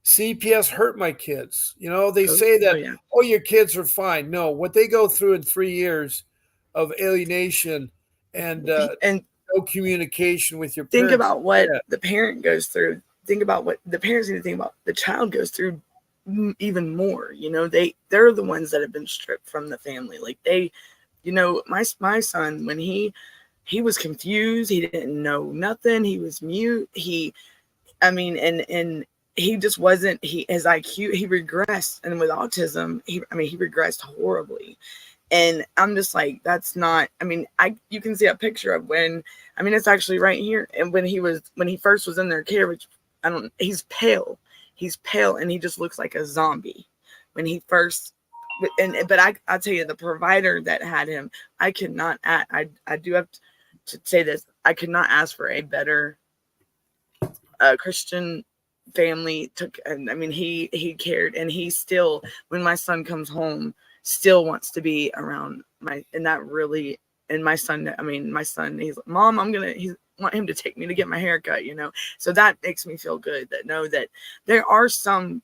Speaker 1: CPS hurt my kids. You know, they
Speaker 2: oh,
Speaker 1: say
Speaker 2: oh
Speaker 1: that,
Speaker 2: yeah,
Speaker 1: oh, your kids are fine. No, what they go through in 3 years of alienation and
Speaker 2: and
Speaker 1: no communication with your
Speaker 2: think
Speaker 1: parents.
Speaker 2: about what
Speaker 1: Yeah.
Speaker 2: the parent goes through. Think about what the parents need to think about. The child goes through even more. They're the ones that have been stripped from the family. Like my son, when he was confused, he didn't know nothing, he was mute, and he just wasn't, his IQ, he regressed, and with autism, he regressed horribly. And I'm just like, that's not, you can see a picture of when, it's actually right here. And when he first was in their care, which he's pale, and he just looks like a zombie when he first, but I'll tell you, the provider that had him, I do have to say this, I could not ask for a better Christian family. He cared, and he still, when my son comes home, still wants to be around my son, he's like, Mom, he's want him to take me to get my hair cut, so that makes me feel good, that know that there are some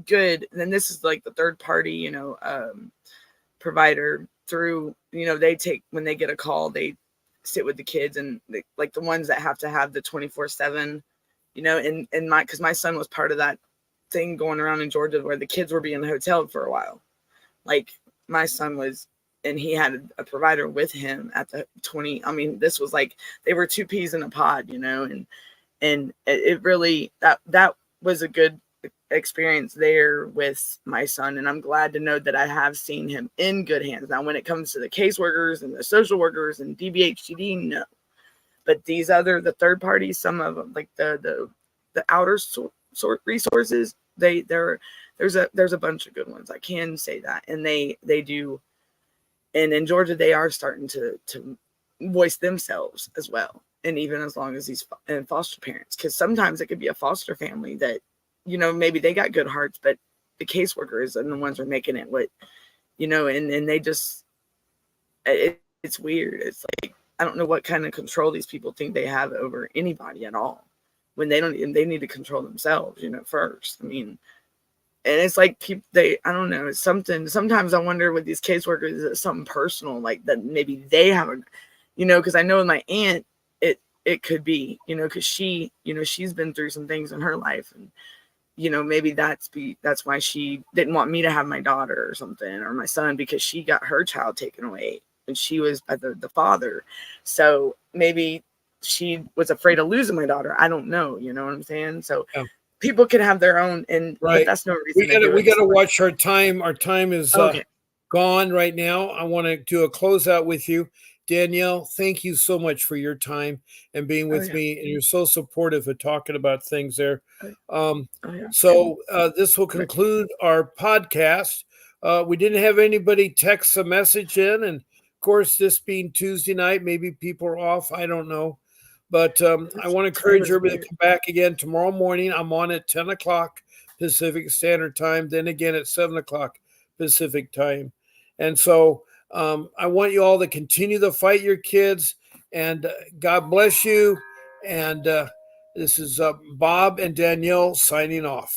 Speaker 2: good, and then this is like the third party, provider through, when they get a call, they sit with the kids, and like the ones that have to have the 24/7, and because my son was part of that thing going around in Georgia where the kids were being hoteled for a while. Like my son was, and he had a provider with him at the 20. This was like they were 2 peas in a pod, and it really, that was a good experience there with my son, and I'm glad to know that I have seen him in good hands. Now, when it comes to the caseworkers and the social workers and DBHTD, no, but the third parties, some of them, like the outer sort resources, there's a bunch of good ones. I can say that, and they do, and in Georgia they are starting to voice themselves as well. And even as long as he's in foster parents, because sometimes it could be a foster family that, maybe they got good hearts, but the caseworkers and the ones are making it what, and they just, it's weird. It's like, I don't know what kind of control these people think they have over anybody at all, when they don't, and they need to control themselves, first. And it's like I don't know, it's something. Sometimes I wonder with these caseworkers, is it something personal, like that maybe they have because I know with my aunt, it could be, because she's been through some things in her life, maybe that's why she didn't want me to have my daughter or something, or my son, because she got her child taken away and she was by the father. So maybe she was afraid of losing my daughter. I don't know. You know what I'm saying? So
Speaker 1: Yeah.
Speaker 2: people could have their own, but
Speaker 1: Right.
Speaker 2: that's no reason
Speaker 1: We
Speaker 2: to do
Speaker 1: we
Speaker 2: it.
Speaker 1: gotta watch our time. Our time is
Speaker 2: Okay.
Speaker 1: gone right now. I want to do a closeout with you. Danielle, thank you so much for your time and being
Speaker 2: Oh
Speaker 1: with
Speaker 2: yeah.
Speaker 1: me. And you're so supportive of talking about things there.
Speaker 2: Oh yeah.
Speaker 1: So this will conclude our podcast. We didn't have anybody text a message in. And of course, this being Tuesday night, maybe people are off. I don't know. But I want to encourage everybody to come back again tomorrow morning. I'm on at 10 o'clock Pacific Standard Time, then again at 7 o'clock Pacific Time. And so I want you all to continue to fight your kids, and God bless you. And this is Bob and Danielle signing off.